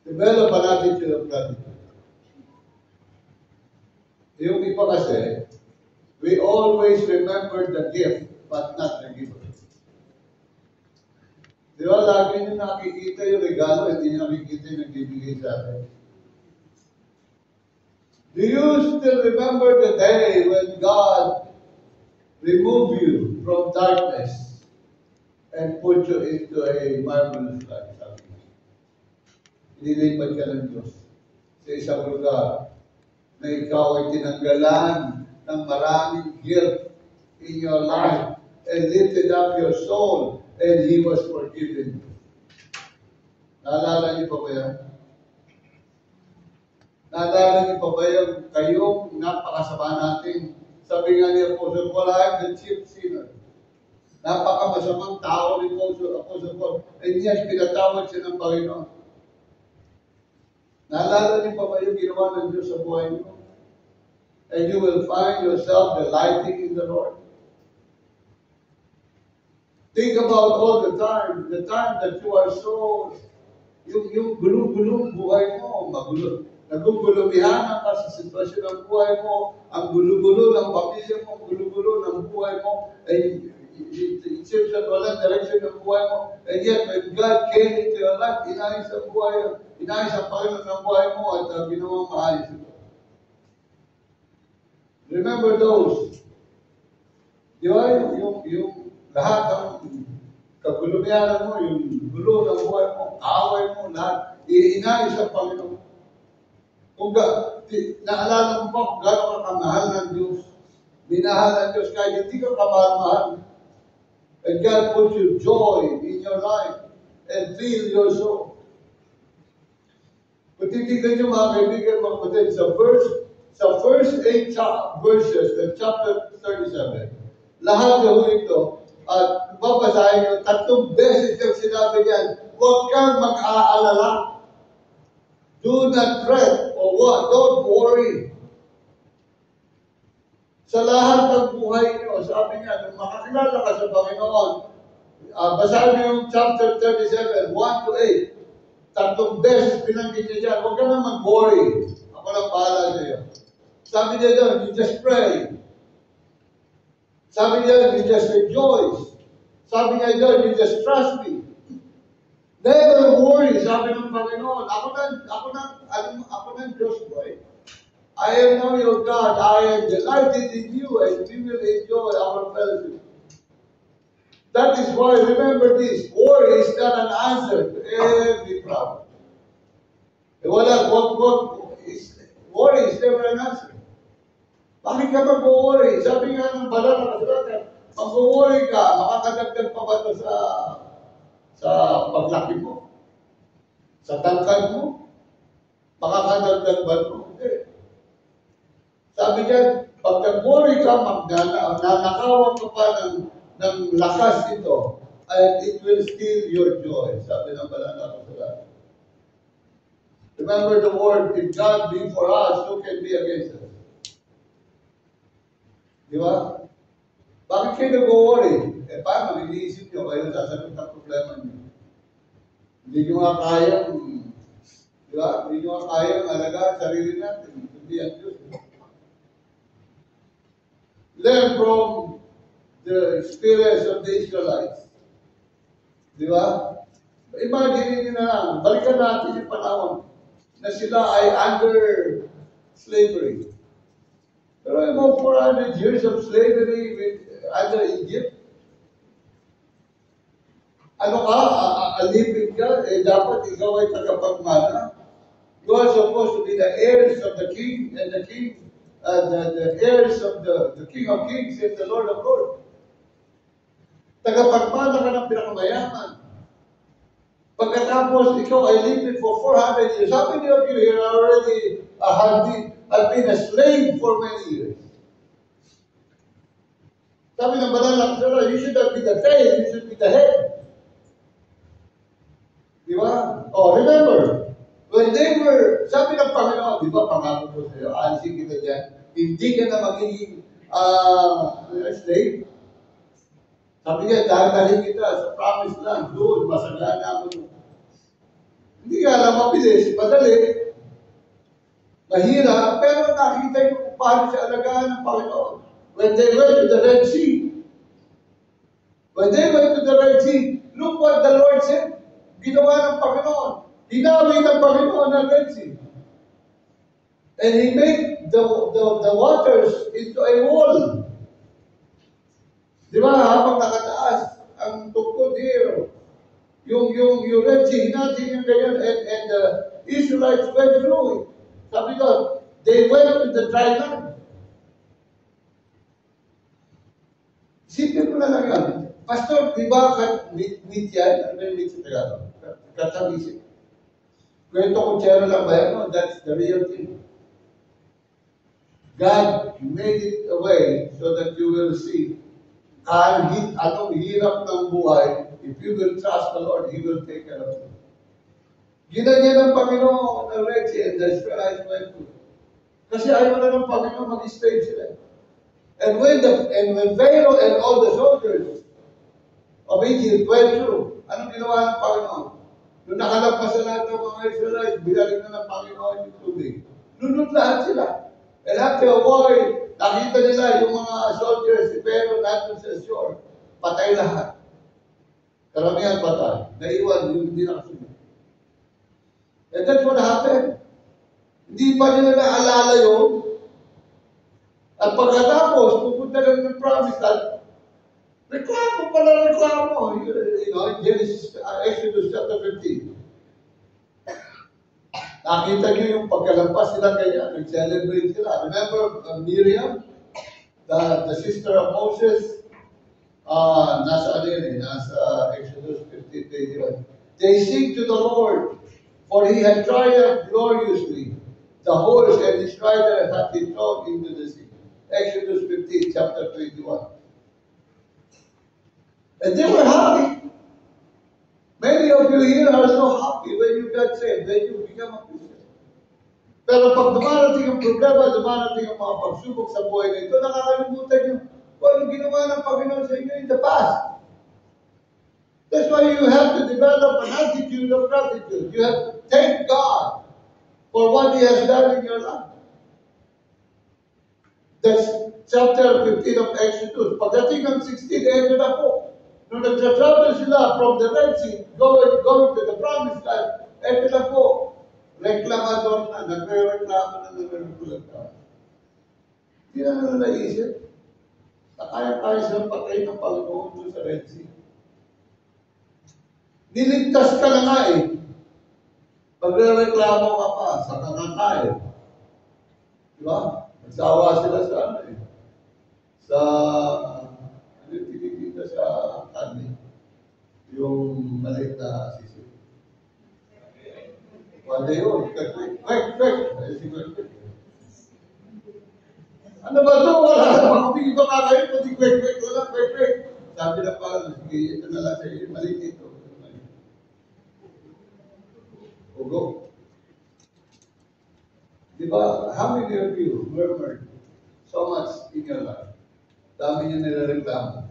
develop an attitude of gratitude. Yung iba kasi, we always remember the gift, but not the giver. Di ba, lagi nyo nakikita yung regalo, hindi nyo nakikita yung nagbibigay sa atin. Do you still remember the day when God removed you from darkness and put you into a marvelous light? Inilipat ka ng Diyos sa isang lugar na ikaw ay tinanggalan ng maraming guilt in your life and lifted up your soul and He was forgiven. Naalala niyo pa ba yan? Naalala niyo pa ba yung kayong napakasama natin? Sabi nga ni Apostle Paul, I am the chief sinner. Napakamasamang tao ni Apostle Paul. And yet, pinatawad siya ng Panginoon. Naalala niyo pa ba yung ginawa ng Diyos sa buhay niyo? And you will find yourself delighting in the Lord. Think about all the time that you are so, yung gulo-gulong buhay mo, magulo. Nagugulumihan ka sa sitwasyon ng buhay mo, ang gulo-gulo ng pamilya mo, ang gulo-gulo ng buhay mo, and it seems that walang direction ng buhay mo, and yet when God came into your life, inayos ang Panginoon ng buhay mo at ginawang maayos ito. Remember those. Di ba? Yung lahat ng kagulumihan mo, yung gulo ng buhay mo, away mo, lahat, inayos ang Panginoon. Kung naalala mo pa kung gano'n ka kamahal ng Diyos, minahal ng Diyos kahit hindi ka kamahal-mahal. And God put you joy in your life and fill your soul. Kung titignan nyo mga kaibigan, mga kapatid, sa first 8 verses ng chapter 37, lahat ng ito, at babasahin nyo, 3 beses yung sinabi niyan, huwag kang mag-aalala. Do not fret or what? Don't worry. Sa lahat ng buhay nyo, sabi niya, nung makakilala ka sa Panginoon, basahin niyo yung chapter 37, 1 to 8. 3 beses binanggit niya dyan, huwag ka na mag-worry. Ako lang bahala sa iyo. Sabi niya doon, you just pray. Sabi niya, you just rejoice. Sabi niya doon, you just trust me. Never worry, sabi ng Panginoon. Ako ng Diyos mo eh. I am now your God. I am delighted in you and we will enjoy our fellowship. That is why, remember this, worry is not an answer to every problem. Worry is never an answer. Bakit ka mag-worry? Sabi nga ng banal na kasulatan, mag-worry ka, makakadagdag pa ba ito sa paglaki mo? Sa tangkad mo? Makakadagdag ba ito? Hindi. Sabi niya, pag nag-worry ka, nanakawan ka pa ng lakas ito, and it will steal your joy. Sabi ng banal na kasulatan. Remember the word, if God be for us, who can be against us? Di ba? Bakit kayo nag-worry? Paano? Iniisip nyo kayo sasagot ang problema nyo. Hindi nyo nga kayang, di ba? Hindi nyo nga kayang alagaan sarili natin. Hindi ang Diyos. Learn from the experience of the Israelites. Di ba? Imagine nyo na lang, balikan natin yung panahon na sila ay under slavery. Pero about 400 years of slavery under Egypt. Ano ka? Alipin ka? Dapat ikaw ay tagapagmana. You are supposed to be the heirs of the king and the king, the heirs of the King of Kings and the Lord of Lords. Tagapagmana ka ng pinakamayaman. Pagkatapos ikaw ay lipid for 400 years. How many of you here are already have been a slave for many years? Sabi ng banal na kasulatan, you should not be the tail, you should be the head. Di ba? Oh, remember, when they were, sabi ng Panginoon, di ba, pangako ko sa'yo, alisin kita dyan, hindi ka na magiging slave. Sabi niya, dahil kita sa promised land, doon, masagana mo. Hindi ka alam, mabilis, madali, mahirap, pero nakita niyo kung paano siya alagaan ng Panginoon. When they went to the Red Sea, look what the Lord said. Ginawa ng Panginoon. Hinawi ng Panginoon ng Red Sea. And He made the waters into a wall. Di ba? Habang nakataas ang tungkol here, yung Red Sea, hinati niya ganyan, and the Israelites went through it. Sabi ko, they went to the dry land. Isipin mo na lang yan. Pastor, di ba meet yan? Ano yung meet sa Tagalog? Katawisip. Kwento kutsero lang ba yan? No, that's the real thing. God made it a way so that you will see anong hirap ng buhay. If you will trust the Lord, He will take care of you. Ginanyan ng Panginoon ng Red Sea and the Israelites went through. Kasi ayaw na ng Panginoon mag-stay sila. And when Pharaoh and all the soldiers of Egypt went through, anong ginawa ng Panginoon? Nung nakalagpas sa lahat ng mga Israelites, binalik na ng Panginoon yung tubig. Lunod lahat sila. And after a while, nakita nila yung mga soldiers, si Pharaoh natin sa shore, patay lahat. Karamihan patay. Naiwan, yung hindi nakasunod. And that's what happened. Hindi pa nila naalala yun. At pagkatapos, pupunta lang ng promised land, reklamo pala, reklamo. You know, Genesis, Exodus chapter 15. Nakita niyo yung pagkalampas nila kaya, nag-celebrate sila. Remember Miriam, the sister of Moses? Nasa Exodus 15:21. They sing to the Lord, for He had triumphed gloriously. The horse and his rider had been thrown into the sea. Exodus 15, chapter 21. And they were happy. Many of you here are so happy when you got saved, when you become a Christian. Pero pag dumarating ang problema, dumarating ang mga pagsubok sa buhay na ito, nakakalimutan nyo kung anong ginawa ng Panginoon sa inyo in the past. That's why you have to develop an attitude of gratitude. You have to thank God for what He has done in your life. That's chapter 15 of Exodus. Pagdating ng 16, ito na po. Nung nagtra-travel sila from the Red Sea, going to the promised land, ito na po. Reklamador na, nagre-reklamo na nagre-reklamo. Hindi na naisip. Kaya silang patay ng Panginoon doon sa Red Sea. Niligtas ka na nga eh. Magre-reklamo ka pa sa kakakain. Di ba? Nagsawa sila sa ano eh. Sa, ano yung tinitita sa kani? Yung maliit na sisi. Wala yun. Kwek. Ano ba ito? Wala na. Hindi ba kakain? Pati kwek. Wala, kwek. Sabi na pa, sige, ito na lang sa'yo. Maliit ito. Ugo. Di ba? How many of you murmured so much in your life? Dami niyo nilareklamo.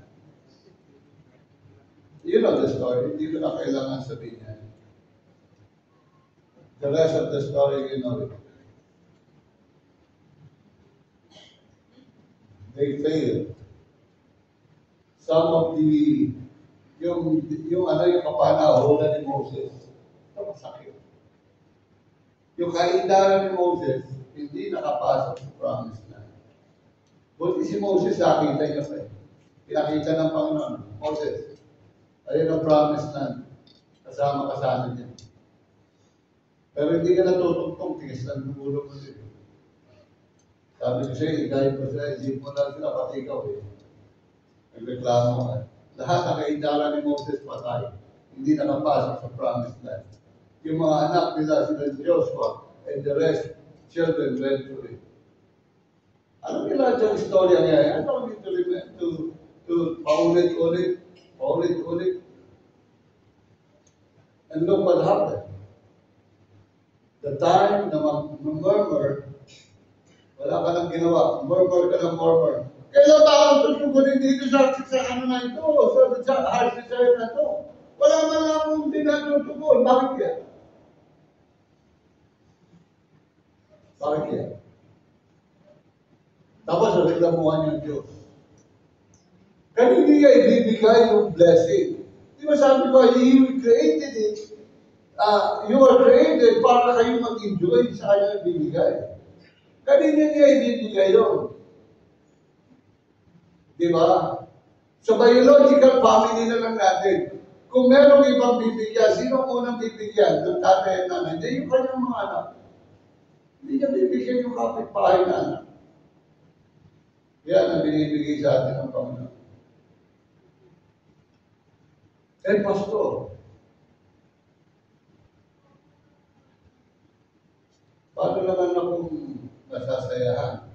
You know the story. Hindi ko na kailangan sabihin niya. The rest of the story, you know it. They failed. Some of the, yung kapanaholan ni Moses, ito masakit. Yung kaindaran ni Moses, hindi nakapasok sa promised land. Buti si Moses, nakita niya pa eh. Pinakita ng Panginoon, Moses, ayun ang promised land. Kasama kasama niya. Pero hindi ka natutugtong, tigas lang ng ulo mo din. Sabi ko siya, ikahit mo siya, isip mo lang sila, pati ikaw eh. Nagreklamo ka. Lahat ang kaindaran ni Moses patay. Hindi nakapasok sa promised land. Yung mga anak nila, sila Joshua, and the rest, children went through it. Alam niyo lahat yung istorya niya, I don't need to paulit-ulit. And look what happened. The time na mag-murmur, wala ka nang ginawa. Murmur ka ng murmur. Kailan ba ang tutugunin dito sa ano na ito? Sa heart desire na ito? Wala man lang akong tinatutugon. Bakit yan? Bakit yan? Tapos reklamuhan yung Diyos. Kaya hindi niya ibibigay yung blessing. Di ba sabi ko, He created it. You are created para kayo mag-enjoy sa kanya ibibigay. Kaya hindi niya ibibigay yun. Di ba? Sa biological family na lang natin, kung merong ibang bibigyan, sino unang bibigyan? Ng tatay at nanay, hindi yung kanyang mga anak. Hindi niya bibigyan yung kapitbahay na anak. Yan ang binibigay sa atin ng Panginoon. Eh, Pastor, paano naman akong masasayahan?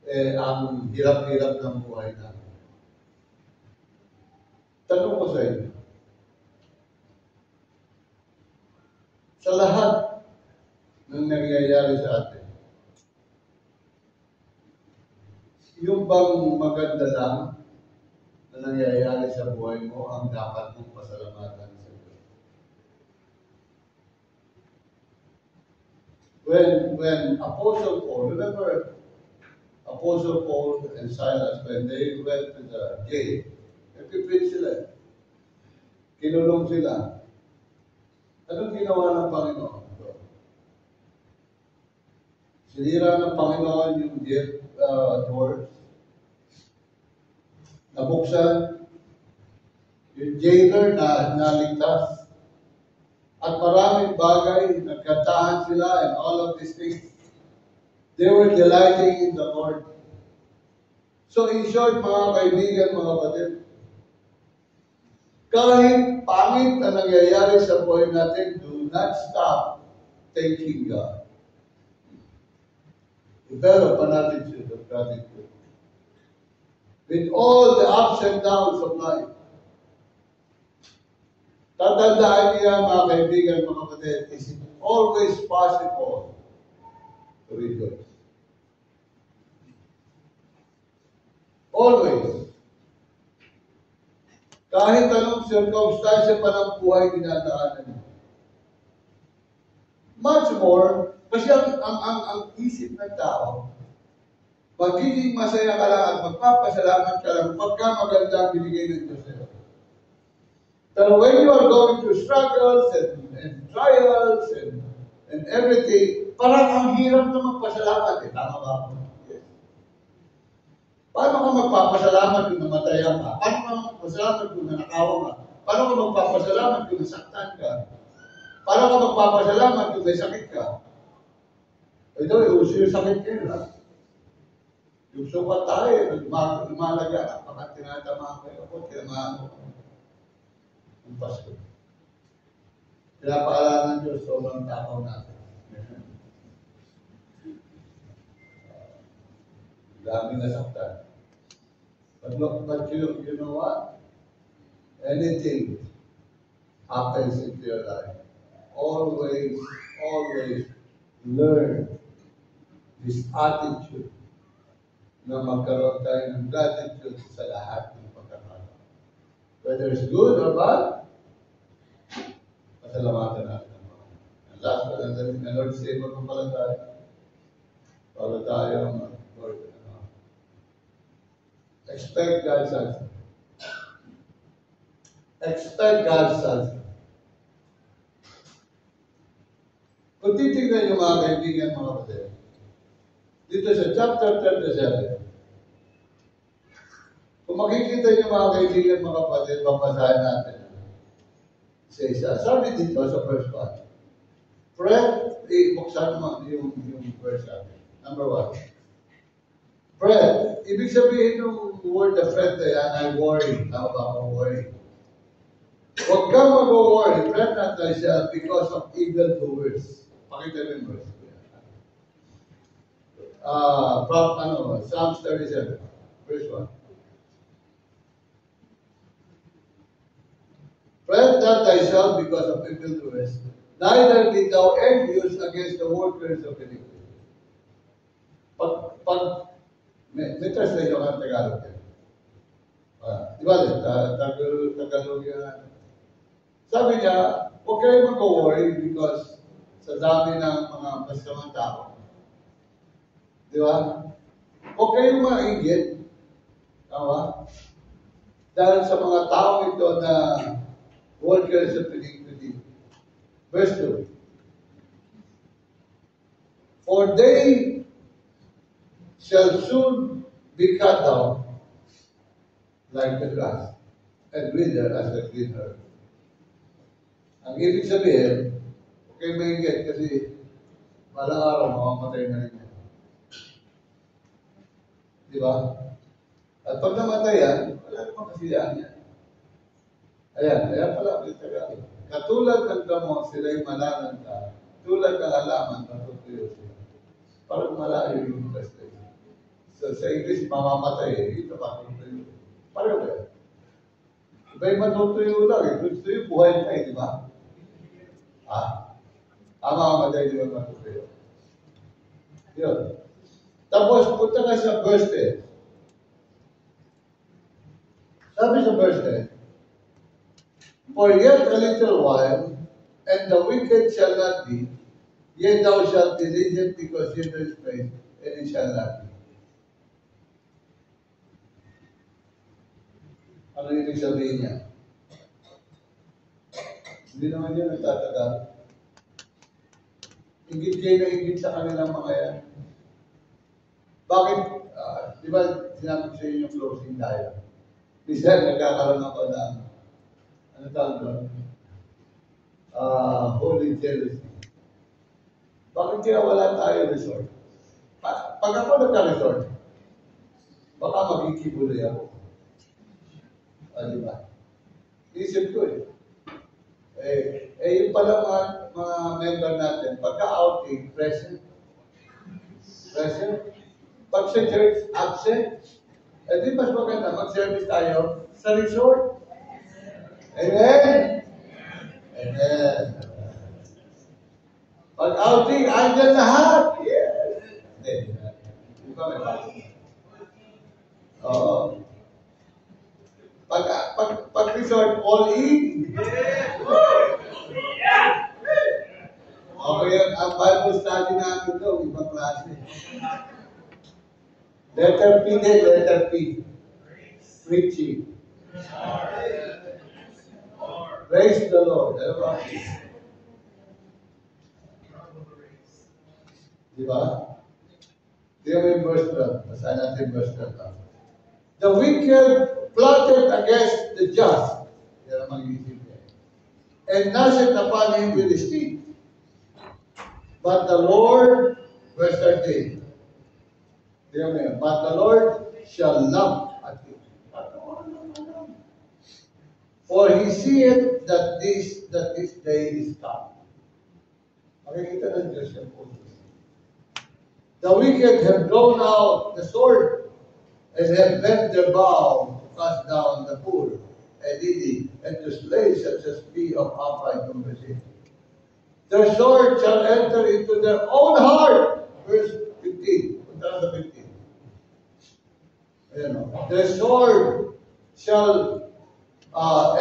Eh, ang hirap-hirap ng buhay na. Tanong ko sa inyo, sa lahat ng nangyayari sa atin, yung bang maganda lang na nangyayari sa buhay mo ang dapat mong pasalamatan sa Diyos? When Apostle Paul, remember Apostle Paul and Silas, when they went to the jail, nagpipit sila. Kinulong sila. Anong ginawa ng Panginoon? Sinira ng Panginoon yung jail doors. Nabuksan. Yung jailer na naligtas. At maraming bagay, nagkantahan sila and all of these things. They were delighting in the Lord. So in short, mga kaibigan, mga kapatid, kahit pangit na nangyayari sa buhay natin, do not stop thanking God. Develop an attitude of gratitude. With all the ups and downs of life. Tatandaan niya, mga kaibigan, mga kapatid, is it always possible to rejoice? Always. Kahit anong circumstance pa ng buhay dinadaanan mo. Much more, kasi ang isip ng tao, magiging masaya ka lang at magpapasalamat ka lang pagka maganda ang binigay ng Diyos sa'yo. But when you are going through struggles and trials and everything, parang ang hirap na magpasalamat. Tama ba ako? Yes. Paano ka magpapasalamat kung namatayan ka? Paano ka magpapasalamat kung nanakawa ka? Paano ka magpapasalamat kung nasaktan ka? Paano ka magpapasalamat kung may sakit ka? Ito, uso yung sakit kayo lang. Yung sukat tayo, lumalaga, kapag tinatamaan kayo ako, tinamaan ko. Ang Pasko. Pinapaalala ng Diyos, sobrang takaw natin. Daming nasaktan. But you know what? Anything happens into your life. Always learn this attitude na magkaroon tayo ng gratitude sa lahat ng pagkakataon. Whether it's good or bad, pasalamatan natin ang mga. And last but not least, the Lord say, magpapalataya. Para tayo mag-Lord. Expect God's answer. Expect God's answer. Kung titignan yung mga kaibigan, mga kapatid, dito sa chapter 37, kung makikita yung mga kaibigan, mga kapatid, babasahin natin. Isa-isa. Sabi dito sa verse 1. Fred, buksan mo yung verse natin. Number 1. Fred, ibig sabihin ng word na Fred na yan ay worry. Tama ba ako worry? Huwag kang mag-worry. Fred not thyself because of evildoers. Pakita mo yung verse. From Psalms 37, verse 1. Fret not thyself because of evildoers, neither be thou envious against the workers of iniquity. May translation ang Tagalog yan. Di ba din? Tagalog yan. Sabi niya, huwag kayo mag-worry because sa dami ng mga masamang tao. Di ba? Huwag kayong maigit. Tama? Dahil sa mga tao ito na workers of iniquity. Verse 2. For they shall soon be cut down like the grass and wither as the green herb. Ang ibig sabihin, okay maingit kasi malang araw mamamatay na rin yan. Di ba? At pag namatayan, wala naman kasiyahan yan. Ayan pala, katulad ng damo, sila'y malalanta, tulad ng halaman, matutuyo sila. Parang malayo yung prestige. So, sa English, mamamatay. Ito matutuyo. Pareho ba? Iba'y matutuyo lang. Tutuyo, buhay pa di ba? Mamamatay, di ba matutuyo? Yun. Tapos, punta ka sa verse 10. Sabi sa verse 10, for yet a little while, and the wicked shall not be, yet thou shalt diligently consider his praise, and it shall not be. Ano ibig sabihin niya? Hindi naman yun nagtatagal. Ingit kayo na ingit sa kanilang mga yan. Bakit? Di ba sinabi ko sa inyo yung closing tayo? Minsan nagkakaroon ako ng ano tawag doon? Holy jealousy. Bakit kaya wala tayo resort? Pag ako nagka-resort, baka magkikibuloy ako. Di ba? Isip ko yung pala mga member natin, pagka-outing, present. Pag sa church, absent. Di mas maganda, mag-service tayo sa resort. Amen? Amen. Pag outing, andyan lahat. Yes. Di ba may pasok? Oo. Pag resort, all in. Okay, ang Bible study namin ito, ibang klase. Letter P din, letter P. Preaching. Praise the Lord. Di ba? Di ba yung verse 12? Basahin natin verse 12. The wicked plotted against the just. Yan ang mag-isip niya. And nothing upon him will speak. But the Lord, verse 13, but the Lord shall laugh at him. For he seeth that this day is come. Makikita ng Diyos yung puso. The wicked have drawn out the sword and have bent their bow to cast down the poor and needy and to slay such as be of upright conversation. Their sword shall enter into their own heart. Verse 15. Punta na sa 15. Ayan o. Their sword shall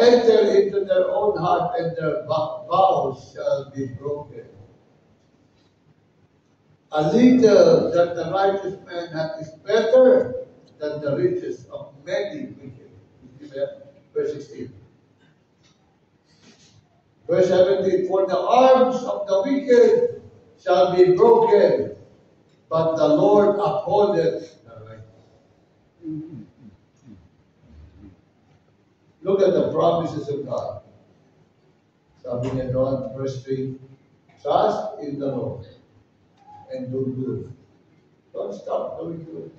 enter into their own heart and their bows shall be broken. A little that the righteous man hath is better than the riches of many wicked. Verse 16. Verse 17. For the arms of the wicked shall be broken, but the Lord upholdeth the righteous. Look at the promises of God. Sabi niya doon, verse 3, trust in the Lord and do good. Don't stop doing good.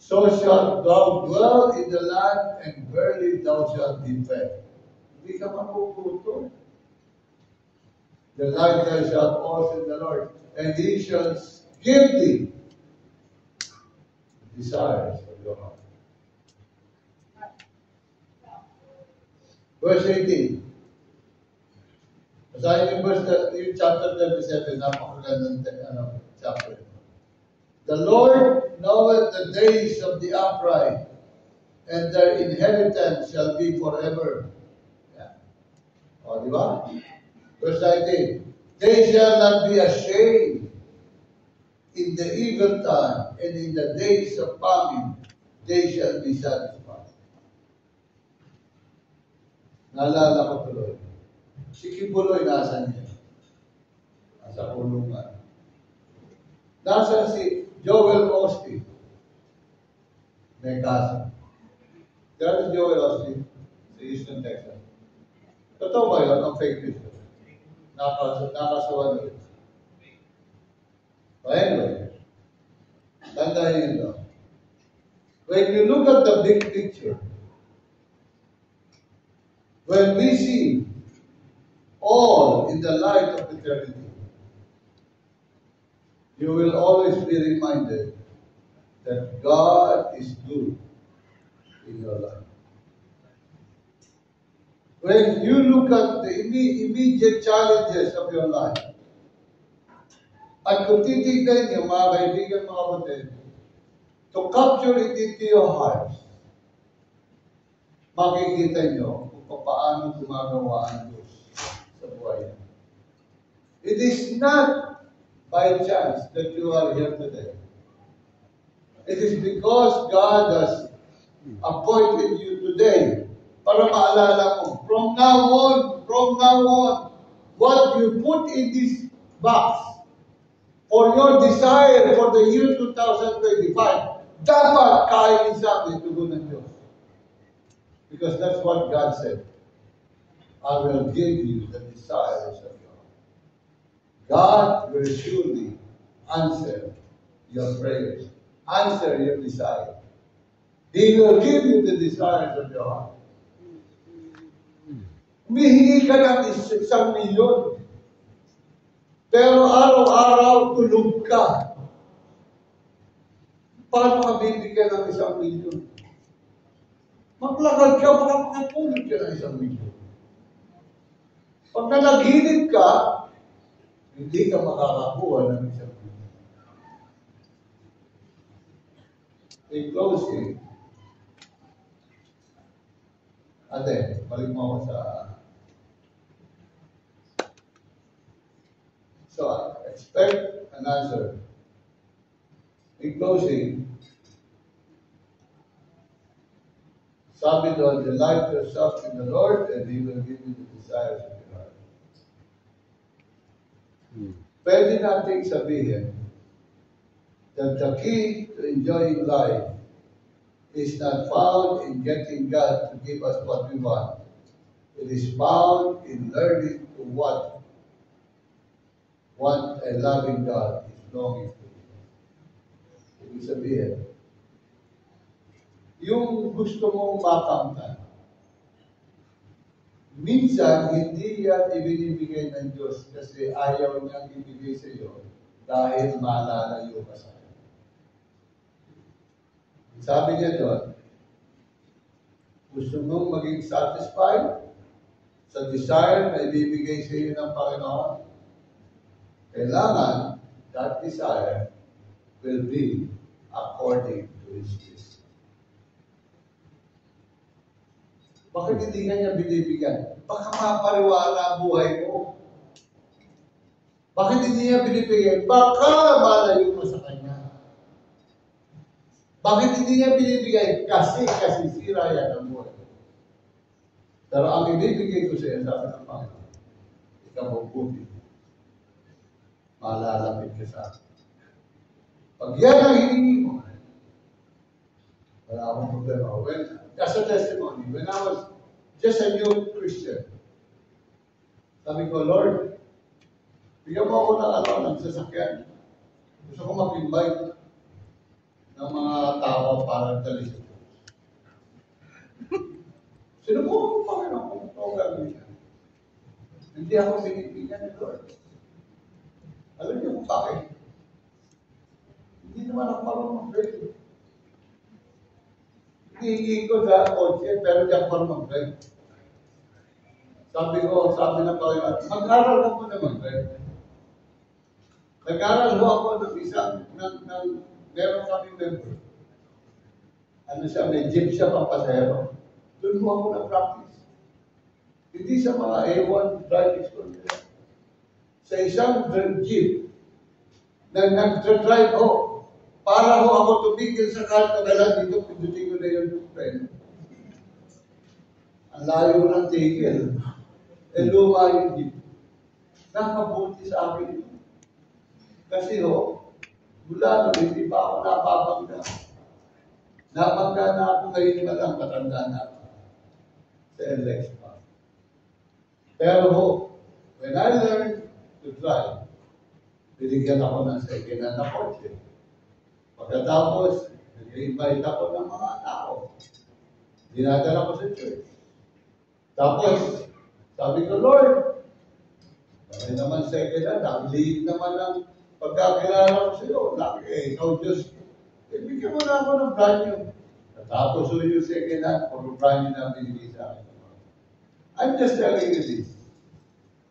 So shalt thou dwell in the land, and verily thou shalt be fed. Hindi ka makukuto. The light thou shalt also in the Lord, and he shall give thee desires of your heart. Verse 18. Basahin yung chapter 37, napakagandang chapter. The Lord knoweth the days of the upright, and their inheritance shall be forever. Yeah. O, di ba? Verse 19. They shall not be ashamed in the evil time, and in the days of famine they shall be satisfied. Naalala ko tuloy. Si Kibuloy, nasan niya? Nasa kulungan. Nasaan si Joel Osteen? May kaso. Kaya si Joel Osteen sa Houston, Texas. Totoo ba yun? Ang fake news. Nakasuhan yun. But anyway, tandaan yun. When you look at the big picture, when we see all in the light of eternity, you will always be reminded that God is good in your life. When you look at the immediate challenges of your life, at kung titignan niyo, mga kaibigan, mga kapatid, to capture it into your hearts, makikita niyo kung paano gumagawa ang Diyos sa buhay niyo. It is not by chance that you are here today. It is because God has appointed you today para maalala mo, from now on, what you put in this box for your desire for the year 2025, dapat kainin sa akin tugon ng Diyos. Because that's what God said. I will give you the desires of your heart. God will surely answer your prayers, answer your desire. He will give you the desires of your heart. Humihingi ka ng 1,000,000. Pero araw-araw tulog ka. Paano ka bibigyan ng 1,000,000? Maglakad ka, baka makapulog ka ng 1,000,000. Pag nalaginip ka, hindi ka makakakuha ng 1,000,000. In closing, ate, balik mo ako sa... So, expect an answer. In closing, sabi doon, delight yourself in the Lord and He will give you the desires of your heart. Pwede nating sabihin that the key to enjoying life is not found in getting God to give us what we want. It is found in learning to what a loving God is longing to do. Ibig sabihin, yung gusto mong makamtan, minsan hindi yan ibinibigay ng Diyos kasi ayaw niyang ibigay sa iyo dahil malalayo ka sa Kanya. Sabi niya doon, gusto mong maging satisfied sa desire na ibibigay sa iyo ng Panginoon, kailangan that desire will be according to His will. Bakit hindi ka niya binibigyan? Baka mapariwara buhay mo. Bakit hindi niya binibigyan? Baka malayo mo sa Kanya. Bakit hindi niya binibigay? Kasi sira yan ang buhay. Pero ang ibibigay ko sa iyo, sabi ng Panginoon, ikaw mabuti. Malalapit ka sa akin. Pag yan ang hiningi mo, wala akong problema. As a testimony, when I was just a new Christian, sabi ko, Lord, bigyan mo ako ng sasakyan. Gusto ko mag-invite ng mga tao para dali sa Diyos. Sino mo ang Panginoon kung ito ang gagawin niya? Hindi ako binibigyan ni Lord. Alam niyo kung bakit? Hindi naman ako marunong mag-pray. Hihingi ko sa kotse, pero di ako marunong mag-pray. Sabi ng Panginoon, mag-aral ka muna mag-pray. Nag-aral ho ako ng meron kami member. Ano siya, may jeep siya papasero. Doon mo ako na-practice. Hindi sa mga A1 driving school. Sa isang jeep na nag-drive ho, para ho ako tumigil sa kalto, kailan dito, pindutin ko na yung friend. Ang layo ng tigil. Luma yung jeep. Nakabuti sa akin. Kasi ho, mula nun, hindi pa ako napapangga. Napangga na ako ngayon na lang, matanda na ako. Sa LX pa. Pero ho, when I learned to drive, binigyan ako ng second-hand na kotse. Pagkatapos, nag-invite ako ng mga tao. Dinadala ko sa church. Tapos, sabi ko, Lord, dahil naman second-hand, ang liit naman ang pagkakilala ko sa iyo. Ikaw Diyos, bigyan mo na ako ng brand new. Tapos yung second-hand, pag brand new na binigay sa akin. I'm just telling you this.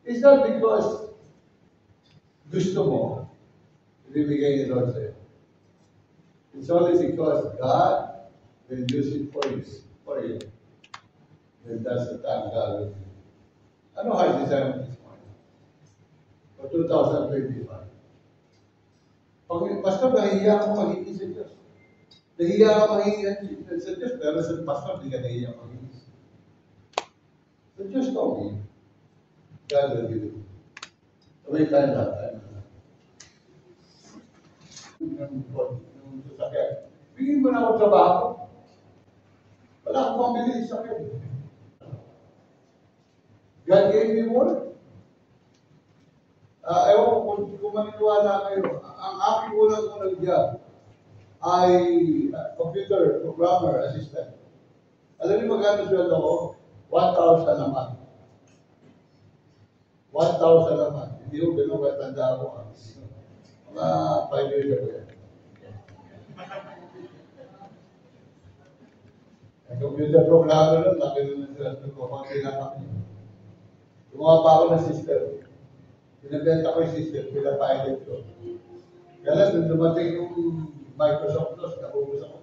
It's not because gusto mo, ibibigay ni Lord sa'yo. It's only because God will use it for you. Then that's the time God will do. Ano heart desire mo this morning? For 2025. Pastor, nahihiya ako mahingi sa Diyos. Nahihiya ako mahingi sa Diyos, pero sa pastor, hindi ka nahihiya mahingi. So just know me. God will give you. Sabay tayo lahat. Yung sasakyan. Bigyan mo na ako trabaho. Wala akong pambili sa sasakyan. God gave me work. Ewan ko kung maniniwala kayo. Ang aking unang job ay computer programmer assistant. Alam niyo magkano sweldo ko? 1,000 a month. 1,000 a month. Hindi ko ganun katanda ako. Mga 5 years ago yan. Ang computer programmer nun, laki nun sila ko, konti na kami. Gumawa pa ako ng system. Pinabenta ko yung system, pinapilot ko. Kaya lang, nung dumating yung Microsoft Plus, nakubos ako.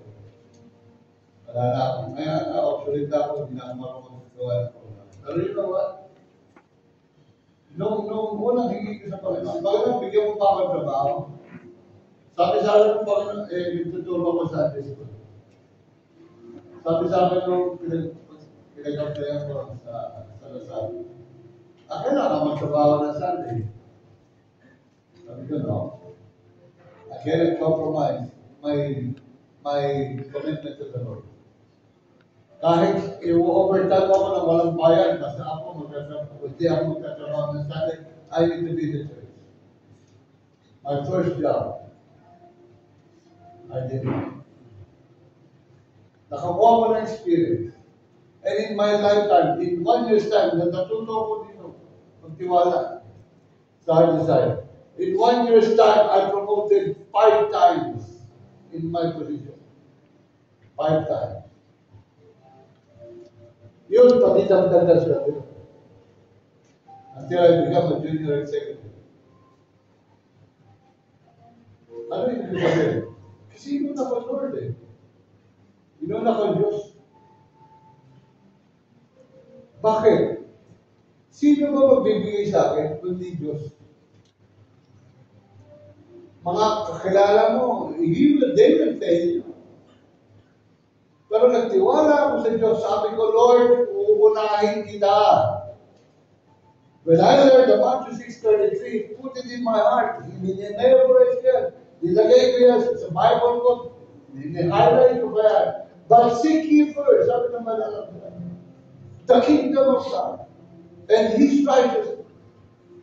Wala na ako. Ngayon, obsolete na ako, hindi na ako marunong gawa ng program. Pero you know what? Nung unang higit ko sa Panginoon, Panginoon, bigyan mo pa ako ng trabaho. Sabi sa akin ng Panginoon, nagtuturo ko sa school. Sabi sa akin nung pinag-applyan ko sa Lasal, kailangan magtrabaho ng Sunday. Sabi ko, no. I cannot compromise my commitment to the Lord. Kahit i-overtime ako ng walang bayan, basta ako hindi ako magtatrabaho ng Sunday, I need to be the church. My first job, I did it. Nakakuha ko ng experience. And in my lifetime, in 1 year's time, natuto ko dito, magtiwala sa hard desire. In 1 year's time, I promoted 5 times in my position. 5 times. Yun, pati tanda siya. Until I become a junior executive. Ano yung ibig sabihin? Kasi yun ako Lord eh. Yun ako Diyos. Bakit? Sino ba magbibigay sa akin kundi Diyos? Mga kakilala mo, they will tell you. Pero nagtiwala ako sa Diyos. Sabi ko, Lord, uunahin kita. When I learned the Matthew 6:33, put it in my heart. Memorize yan. Nilagay ko yan sa Bible ko. Ni-highlight ko ba yan? But seek ye first, sabi naman alam ko, the kingdom of God and His righteousness.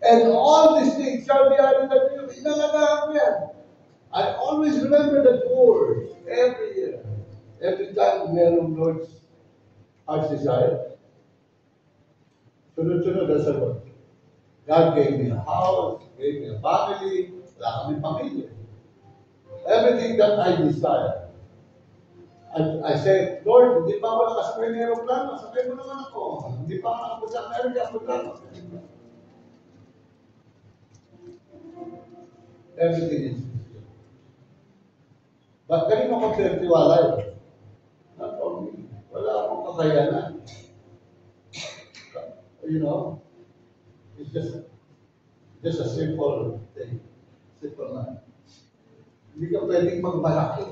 And all these things shall be added unto you. Inalagaan ko yan. I always remember that word every year. Every time merong Lord's heart's desire. Sunod-sunod ang sagot. God gave me a house, gave me a family, wala kami pamilya. Everything that I desire. I said, Lord, hindi pa ako nakasakay ng aeroplano, sakay mo naman ako. Hindi pa ako nakapunta sa Amerika, punta ako. Everything is fulfilled. But kanino ko pinagtiwala yun? Not for me. Wala akong kakayanan. You know, it's just a simple thing. Simple man. Hindi ka pwedeng magmalaki.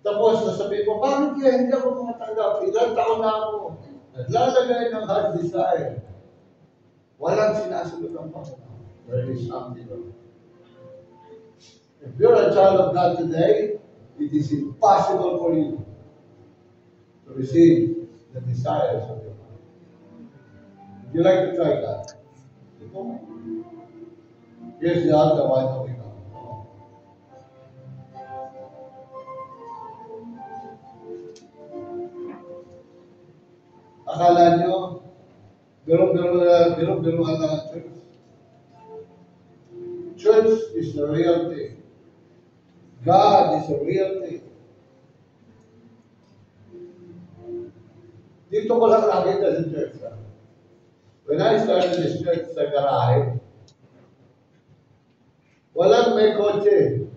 Tapos, nasabihin ko, bakit kaya hindi ako makatanggap? Ilang taon na ako. Naglalagay ng heart desire. Walang sinasunod ang Panginoon. There is something wrong. If you're a child of God today, it is impossible for you to receive the desires of your heart. Would you like to try that? Here's the altar, why don't we go? Akala nyo, biro-biroan lang ang church. Church is the real thing. God is a real thing. Dito ko lang nakita sa church. When I started this church sa garahe, walang may kotse.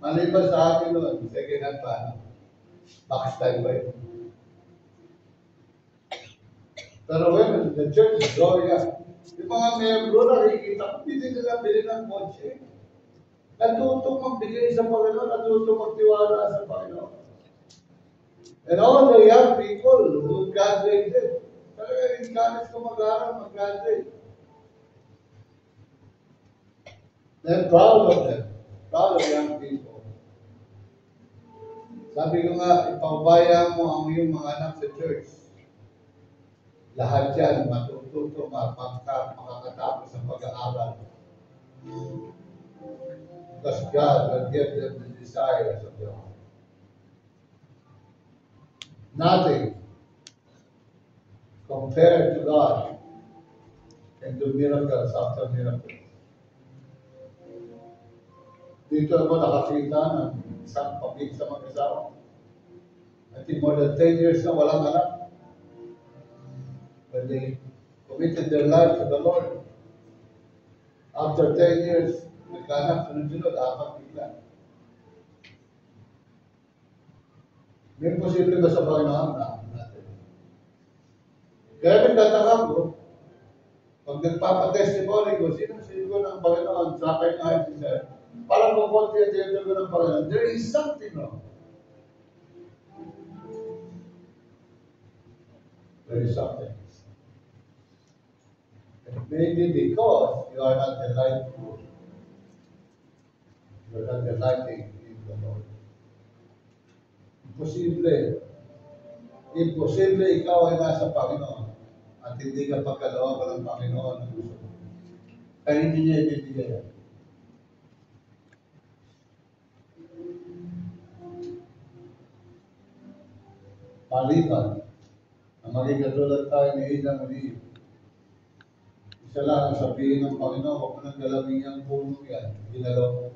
Maliban sa akin noon, second hand pa. Backstyle ba yun? Pero when the church is growing up, yung mga membro nakikita ko, hindi nila bili ng kotse. Natutong magbigay sa Panginoon, natutong magtiwala sa Panginoon. And all the young people who graduated, talaga in college ko mag-aaral, mag-graduate. I'm proud of them. Proud of young people. Sabi ko nga, ipabaya mo ang iyong mga anak sa church. Lahat yan, matututo, makakatapos sa pag-aaral. Because God will give them the desires of their heart. Nothing compared to God can do miracles after miracles. Dito ako nakakita ng isang pamilya sa mag-asawa. I think more than 10 years na walang anak. When they committed their life to the Lord, after 10 years, nagkanak, sunod-sunod, apat bigla. May posible ba sa Panginoon na natin? Kaya nagtataka ko, pag nagpapatestimony ko, sino ng Panginoon sa akin na siya, parang kung konti at yung ng Panginoon, there is something wrong. There is something. Maybe because you are not delighted. You are not delighting in the Lord. Imposible ikaw ay nasa Panginoon at hindi ka pagkalooban ng Panginoon ng gusto mo. Kaya hindi niya ibibigay yan. Maliban na maging katulad tayo ni Ida Marie. Isa lang ang sabihin ng Panginoon, huwag mo nang galawin ang puno yan. Ginalaw mo.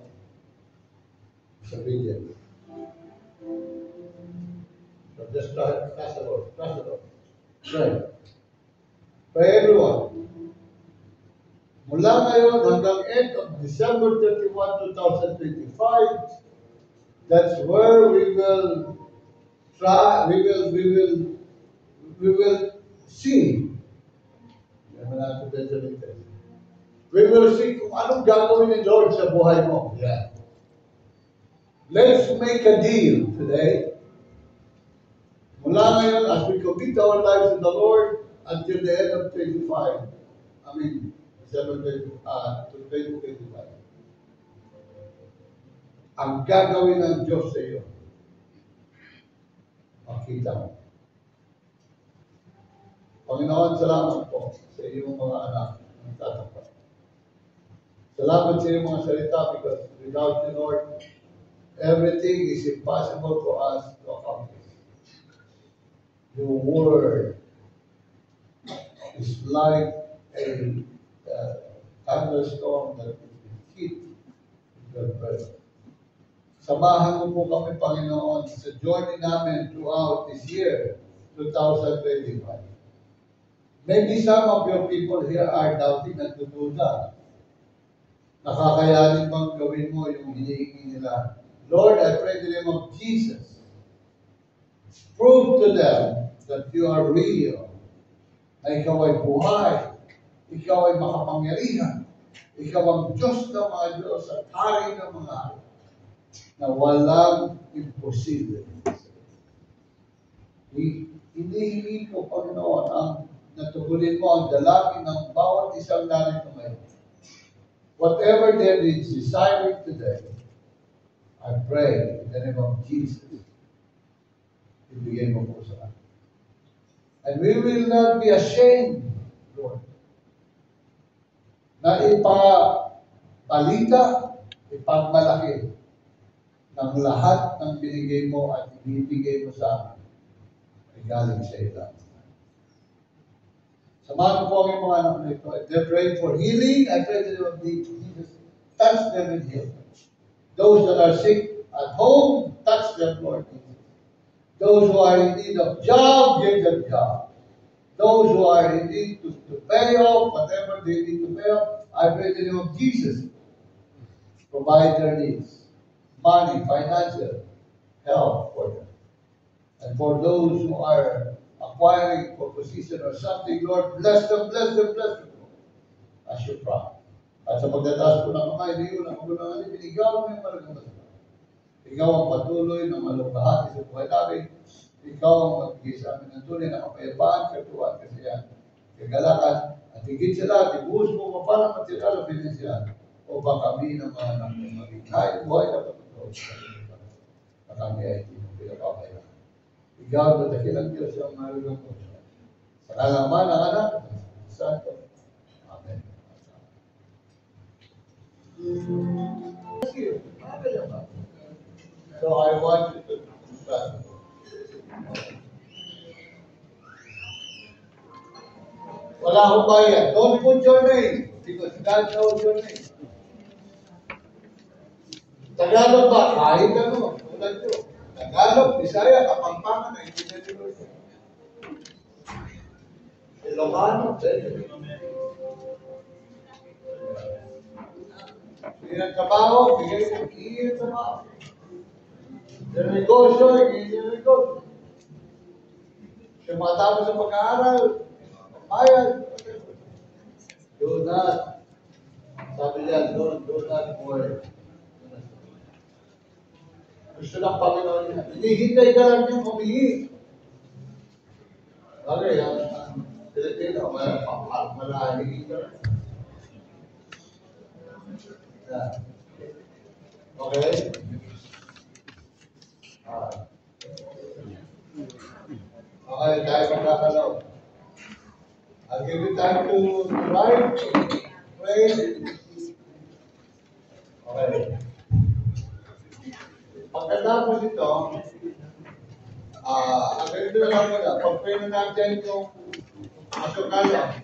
Sabihin yan. So just trust the Lord. Trust the Lord. Pray. Pray everyone. Mula ngayon hanggang end of December 31, 2025, that's where we will try, we will see. We will see kung anong gagawin ni Lord sa buhay mo. Yeah. Let's make a deal today. Mula ngayon, as we commit our lives to the Lord until the end of 25. December 2025. Ang gagawin ng Diyos sa iyo, makita mo. Panginoon, salamat po sa iyong mga anak ng tatapat. Salamat sa iyong mga salita because without you, Lord, everything is impossible for us to accomplish. Your word is like a thunderstorm that hit your breath. Samahan mo po kami, Panginoon, sa journey namin throughout this year, 2025. Maybe some of your people here are doubting at tutuda. Nakakayanin bang gawin mo yung hinihingi nila? Lord, I pray in the name of Jesus. Prove to them that you are real. Na ikaw ay buhay. Ikaw ay makapangyarihan. Ikaw ang Diyos ng mga Diyos at hari ng mga hari. Na walang imposible. Hinihingi ko, Panginoon, ang natugunin mo ang dalangin ng bawat isang narito ngayon. Whatever their needs desiring today, I pray in the name of Jesus, ibigay mo po sa akin. And we will not be ashamed, Lord, na ipapalita, ipagmalaki ng lahat ng binigay mo at ibibigay mo sa amin ay galing sa iyo. Samahan po ang mga anak na ito. They're praying for healing. I pray that Jesus touch them and heal them. Those that are sick at home, touch them, Lord Jesus. Those who are in need of job, give them job. Those who are in need to pay off whatever they need to pay off, I pray in the name of Jesus. Provide their needs. Money, financial, help for them. And for those who are acquiring for position or something, Lord, bless them, bless them, bless them. As you promise. At sa pagdataas po ng kamay, niyo na magunang alipin, ikaw ang may malagang masama. Ikaw ang patuloy na malubahati sa buhay namin. Ikaw ang magbigay sa amin ng tunay na kapayapaan, katuwaan, kasiyahan, kagalakan, at higit sa lahat, ibuhos mo mapalang material o financial o ba kami ng mga anak ng maging kahit buhay na patuloy na kami ay hindi mo pinapapayaan. Ikaw ang dakilang Diyos ang malagang po. Sa kalaman ng anak, Santo. Amen. So I want you to stand. Wala akong bayan. Don't put your name because God knows your name. Tagalog ba? Kahit ano. Tulad nyo. Tagalog, Bisaya, Kapampangan, ay hindi na nyo. Ilocano, hindi ng trabaho, bigay ng ng trabaho. Yung negosyo, hindi yung negosyo. Yung matapos sa pag-aaral, bayad. Do not, sabi niya, do not worry. Gusto ng Panginoon niya. Hinihintay ka lang niyang humingi. Okay, ang Pilipino, malahingi ka lang. Okay? Okay, tayo magkakalaw. I'll give you time to write, pray. Okay. Pagkatapos ito, ang ganito na lang muna, pag-pray na natin yung masukala.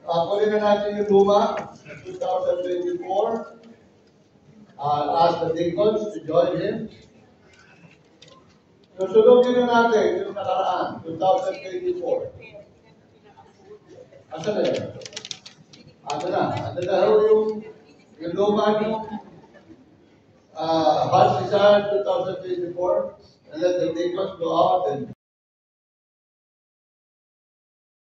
Kunin na natin yung luma, 2024. I'll ask the deacons to join him. Susunogin na natin yung nakaraan, 2024. Asa na yan? Asa na? Asa na yung luma yung Heart's Desire 2024, and let the deacons go out and